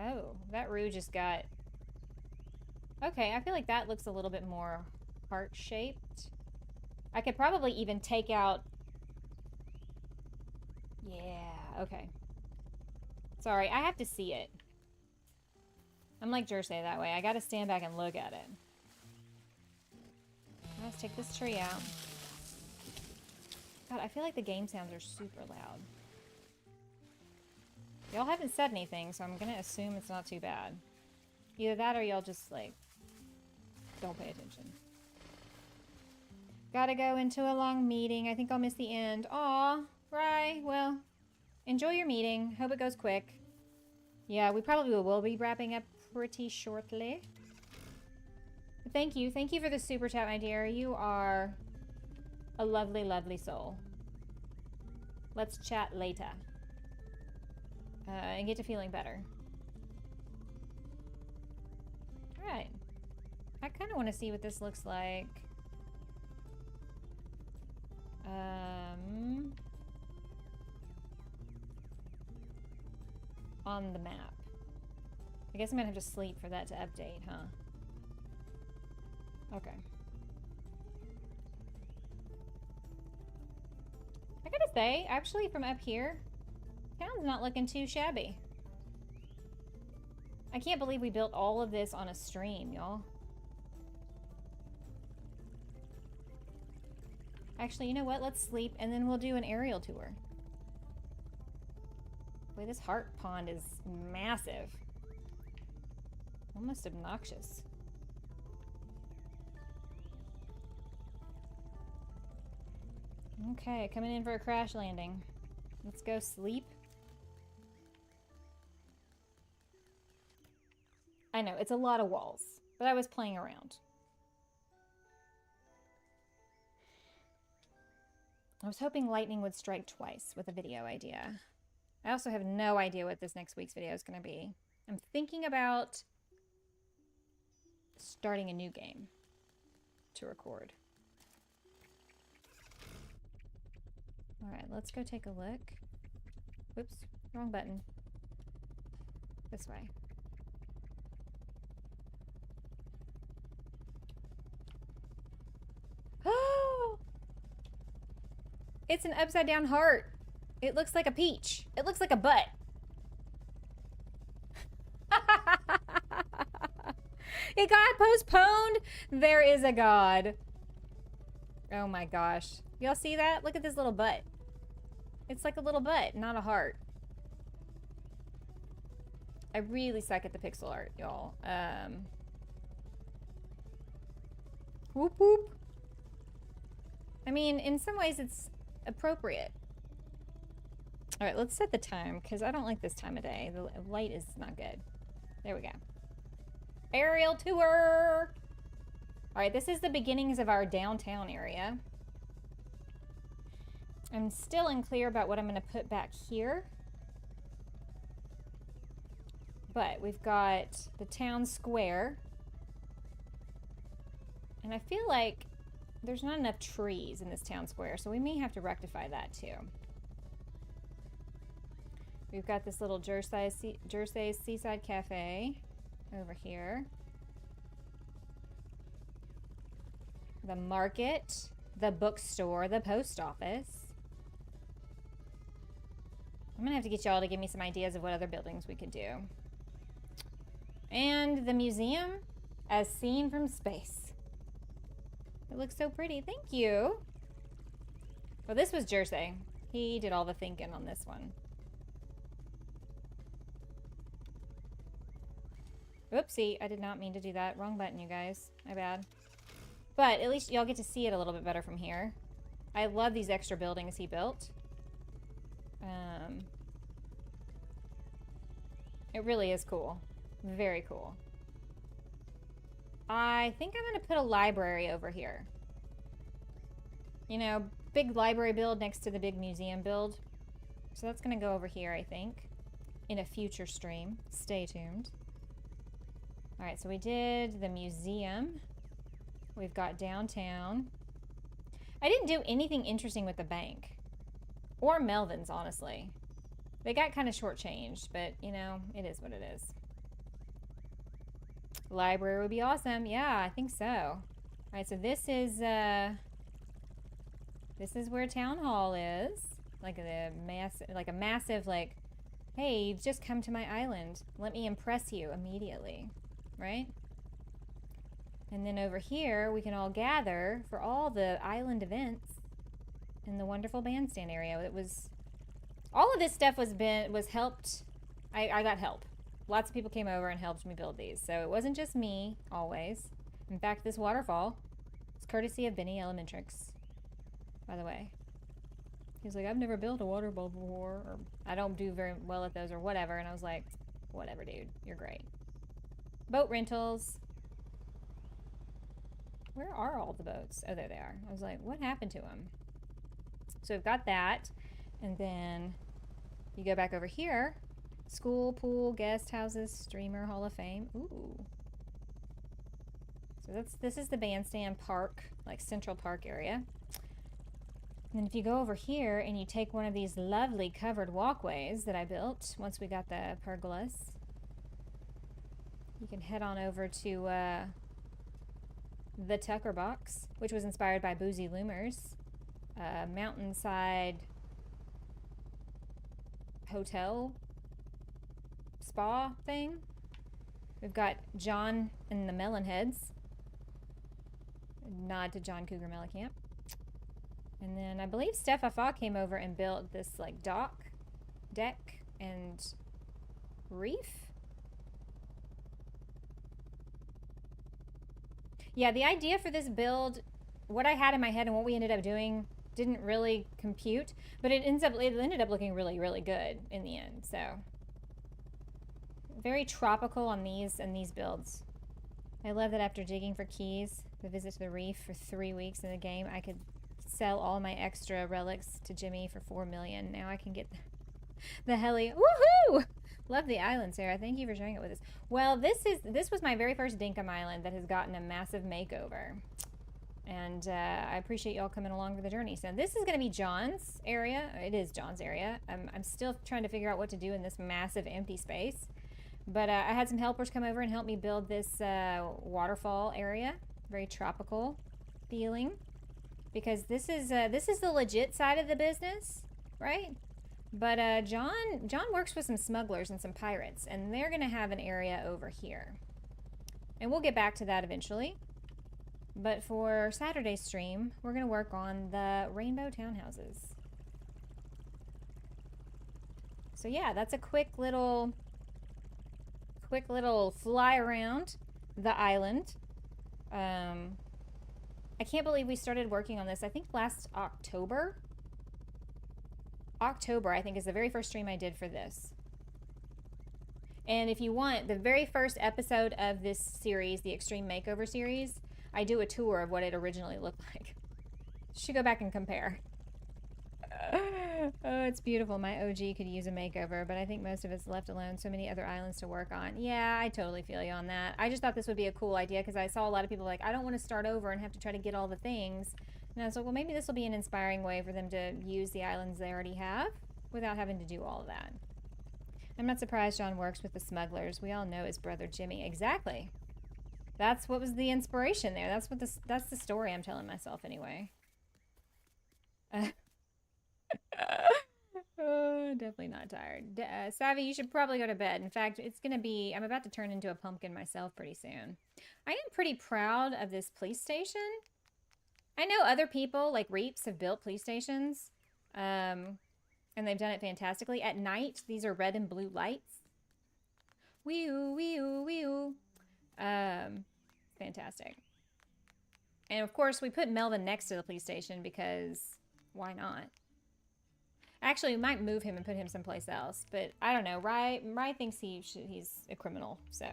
Oh, that roux just got... Okay, I feel like that looks a little bit more heart-shaped. I could probably even take out... Yeah, okay. Sorry, I have to see it. I'm like Jersey that way. I gotta stand back and look at it. Let's take this tree out. God, I feel like the game sounds are super loud. Y'all haven't said anything, so I'm gonna assume it's not too bad. Either that or y'all just, like, don't pay attention. Gotta go into a long meeting. I think I'll miss the end. Aw, right. Well, enjoy your meeting. Hope it goes quick. Yeah, we probably will be wrapping up pretty shortly. But thank you. Thank you for the super chat, my dear. You are a lovely, lovely soul. Let's chat later. And get to feeling better. Alright. I kind of want to see what this looks like. On the map. I guess I'm gonna have to sleep for that to update, huh? Okay. I gotta say, actually from up here, town's not looking too shabby. I can't believe we built all of this on a stream, y'all. Actually, you know what? Let's sleep and then we'll do an aerial tour. Boy, this heart pond is massive. Almost obnoxious. Okay, coming in for a crash landing. Let's go sleep. I know, it's a lot of walls, but I was playing around. I was hoping lightning would strike twice with a video idea. I also have no idea what this next week's video is going to be. I'm thinking about starting a new game to record. All right, let's go take a look. Whoops, wrong button. This way. Oh! It's an upside down heart. It looks like a peach. It looks like a butt. It got postponed. There is a God. Oh my gosh. Y'all see that? Look at this little butt. It's like a little butt, not a heart. I really suck at the pixel art, y'all. Whoop whoop. I mean, in some ways it's appropriate. All right, let's set the time because I don't like this time of day. The light is not good. There we go. Aerial tour. All right, this is the beginnings of our downtown area. I'm still unclear about what I'm going to put back here. But we've got the town square. And I feel like there's not enough trees in this town square, so we may have to rectify that too. We've got this little Jersey Seaside Cafe over here. The market, the bookstore, the post office. I'm gonna have to get y'all to give me some ideas of what other buildings we could do. And the museum as seen from space. It looks so pretty. Thank you. Well, this was Jersey. He did all the thinking on this one. Oopsie, I did not mean to do that. Wrong button, you guys. My bad. But at least y'all get to see it a little bit better from here. I love these extra buildings he built. It really is cool. Very cool. I think I'm going to put a library over here. You know, big library build next to the big museum build. So that's going to go over here, I think, in a future stream. Stay tuned. All right, so we did the museum. We've got downtown. I didn't do anything interesting with the bank. Or Melvin's, honestly. They got kind of shortchanged, but, you know, it is what it is. Library would be awesome. Yeah, I think so. All right, so this is where town hall is. Like a massive, like, hey, you've just come to my island. Let me impress you immediately, right? And then over here, we can all gather for all the island events in the wonderful bandstand area. It was, all of this stuff was helped. I got help. Lots of people came over and helped me build these. So it wasn't just me, always. In fact, this waterfall is courtesy of Benny Elementrix, by the way. He was like, I've never built a waterfall before, or I don't do very well at those, or whatever. And I was like, whatever, dude. You're great. Boat rentals. Where are all the boats? Oh, there they are. I was like, what happened to them? So we've got that. And then you go back over here. School, pool, guest houses, streamer, Hall of Fame. Ooh. So this is the bandstand park, like Central Park area. And then if you go over here and you take one of these lovely covered walkways that I built once we got the pergolas, you can head on over to the Tucker Box, which was inspired by Boozy Loomers, mountainside hotel spa thing. We've got John and the Melonheads. A nod to John Cougar Mellencamp. And then I believe Steph Afa came over and built this like deck and reef. Yeah, the idea for this build, what I had in my head and what we ended up doing didn't really compute, but it ended up looking really, really good in the end. So very tropical on these and these builds. I love that after digging for keys, the visit to the reef for 3 weeks in the game, I could sell all my extra relics to Jimmy for $4 million. Now I can get The heli. Woohoo! Love the island, Sarah. Thank you for sharing it with us. Well, this was my very first Dinkum island that has gotten a massive makeover. And I appreciate y'all coming along for the journey. So this is going to be John's area. It is John's area. I'm still trying to figure out what to do in this massive empty space. But I had some helpers come over and help me build this waterfall area. Very tropical feeling. Because this is the legit side of the business, right? But John works with some smugglers and some pirates, and they're going to have an area over here. And we'll get back to that eventually. But for Saturday's stream, we're going to work on the rainbow townhouses. So yeah, that's a quick little fly around the island. I can't believe we started working on this, I think last October. October, I think, is the very first stream I did for this. And if you want, the very first episode of this series, the Extreme Makeover series, I do a tour of what it originally looked like. You should go back and compare. Oh, it's beautiful. My OG could use a makeover, but I think most of it's left alone. So many other islands to work on. Yeah, I totally feel you on that. I just thought this would be a cool idea because I saw a lot of people like, I don't want to start over and have to try to get all the things. And I was like, well, maybe this will be an inspiring way for them to use the islands they already have without having to do all of that. I'm not surprised John works with the smugglers. We all know his brother Jimmy. Exactly. That's what was the inspiration there. That's the story I'm telling myself anyway. Oh, definitely not tired. Savvy, you should probably go to bed. In fact, I'm about to turn into a pumpkin myself pretty soon. I am pretty proud of this police station. I know other people, like Reaps, have built police stations, and they've done it fantastically. At night, these are red and blue lights. Wee-oo, wee-oo, wee-oo. Fantastic. And of course, we put Melvin next to the police station because why not? Actually, we might move him and put him someplace else, but I don't know. Rye thinks he's a criminal, so.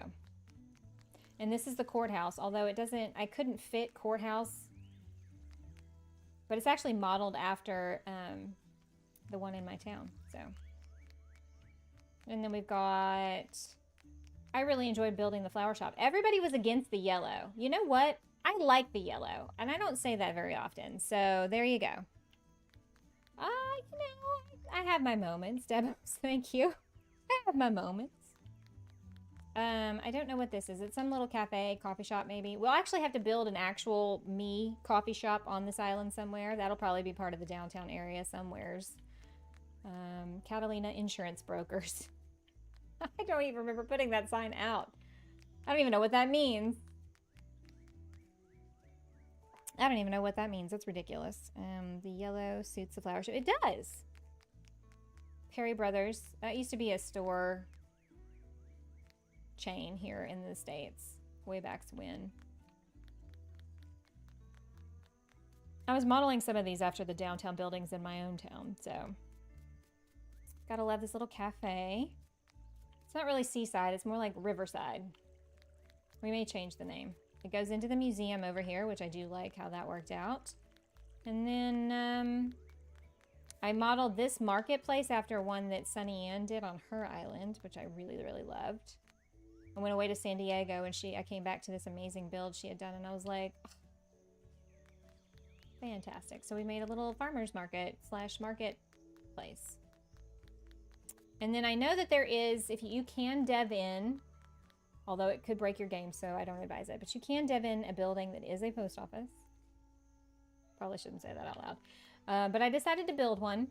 And this is the courthouse, although I couldn't fit courthouse, but it's actually modeled after the one in my town, so. And then we've got, I really enjoyed building the flower shop. Everybody was against the yellow. You know what? I like the yellow, and I don't say that very often, so there you go. You know, I have my moments, Debs. Thank you. I have my moments. I don't know what this is. It's some little cafe, coffee shop, maybe. We'll actually have to build an actual coffee shop on this island somewhere. That'll probably be part of the downtown area somewheres. Catalina Insurance Brokers. I don't even remember putting that sign out. I don't even know what that means. I don't even know what that means. That's ridiculous. The yellow suits the flower show. It does. Perry Brothers. That used to be a store chain here in the States. Way back when. I was modeling some of these after the downtown buildings in my own town, so. Gotta love this little cafe. It's not really seaside. It's more like riverside. We may change the name. It goes into the museum over here, which I do like how that worked out. And then I modeled this marketplace after one that Sunny Ann did on her island, which I really, really loved. I went away to San Diego and I came back to this amazing build she had done, and I was like, oh, fantastic. So we made a little farmer's market / marketplace. And then I know that there is, if you can dev in, although it could break your game, so I don't advise it. But you can dev in a building that is a post office. Probably shouldn't say that out loud. But I decided to build one.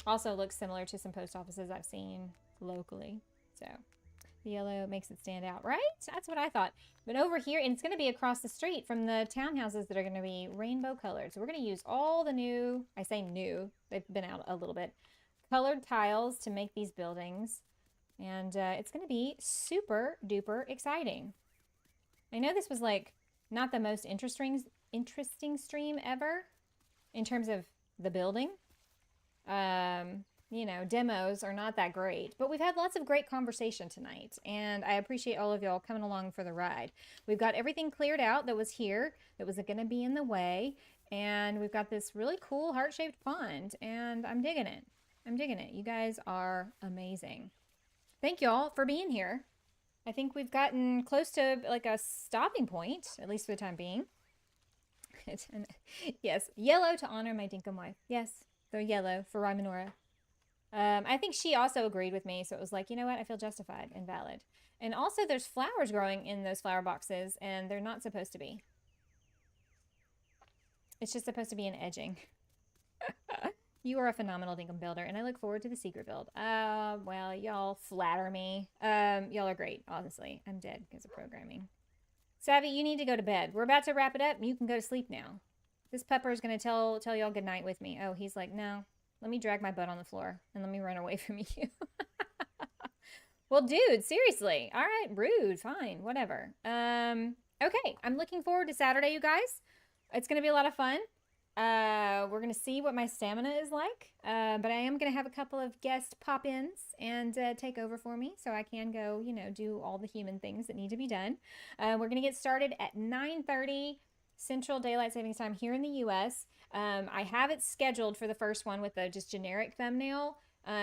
Also looks similar to some post offices I've seen locally. So the yellow makes it stand out, right? That's what I thought. But over here, and it's going to be across the street from the townhouses that are going to be rainbow colored. So we're going to use all the new, I say new, they've been out a little bit, colored tiles to make these buildings. And it's going to be super duper exciting. I know this was like not the most interesting stream ever in terms of the building. You know, demos are not that great, but we've had lots of great conversation tonight, and I appreciate all of y'all coming along for the ride. We've got everything cleared out that was here, that was going to be in the way, And we've got this really cool heart-shaped pond, and I'm digging it. I'm digging it. You guys are amazing. Thank y'all for being here. I think we've gotten close to like a stopping point, at least for the time being. Yes, yellow to honor my Dinkum wife. Yes, they're yellow for Rymanora. I think she also agreed with me, so it was like, you know what? I feel justified and valid. And also, there's flowers growing in those flower boxes, and they're not supposed to be. It's just supposed to be an edging. You are a phenomenal Dinkum builder, and I look forward to the secret build. Well, y'all flatter me. Y'all are great, honestly. I'm dead because of programming. Savvy, you need to go to bed. We're about to wrap it up. You can go to sleep now. This pupper is going to tell y'all good night with me. Oh, he's like, no. Let me drag my butt on the floor and let me run away from you. Well, dude, seriously. All right, rude. Fine, whatever. Okay, I'm looking forward to Saturday, you guys. It's going to be a lot of fun. We're going to see what my stamina is like. But I am going to have a couple of guest pop-ins and take over for me so I can go, do all the human things that need to be done. We're going to get started at 9:30 Central Daylight Savings Time here in the U.S. I have it scheduled for the first one with a just generic thumbnail.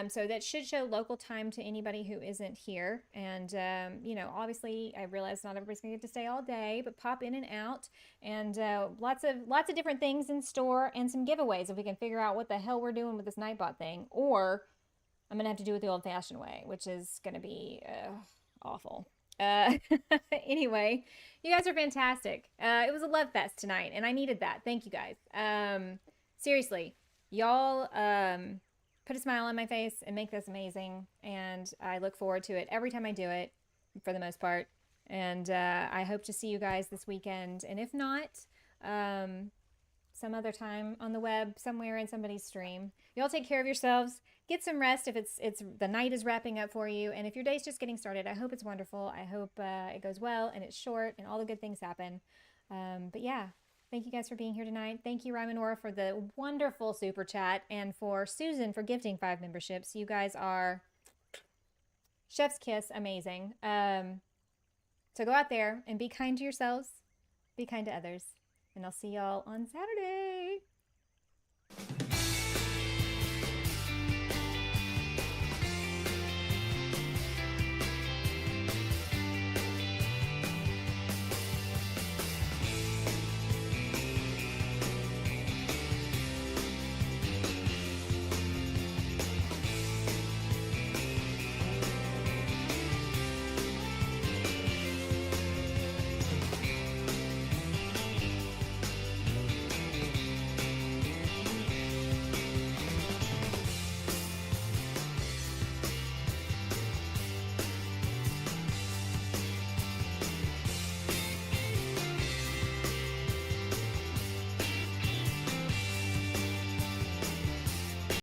So that should show local time to anybody who isn't here. And, obviously I realize not everybody's gonna get to stay all day, but pop in and out, and lots of different things in store and some giveaways if we can figure out what the hell we're doing with this Nightbot thing, or I'm gonna have to do it the old fashioned way, which is gonna be awful. Anyway, you guys are fantastic. It was a love fest tonight, and I needed that. Thank you guys. Seriously, y'all, put a smile on my face and make this amazing, and I look forward to it every time I do it, for the most part. And I hope to see you guys this weekend, and if not, some other time on the web somewhere in somebody's stream. Y'all take care of yourselves. Get some rest if it's the night is wrapping up for you, and if your day's just getting started, I hope it's wonderful. I hope it goes well and it's short and all the good things happen. But yeah. Thank you guys for being here tonight. Thank you, Rymanora, for the wonderful super chat, and for Susan for gifting 5 memberships. You guys are chef's kiss, amazing. So go out there and be kind to yourselves, be kind to others, and I'll see y'all on Saturday.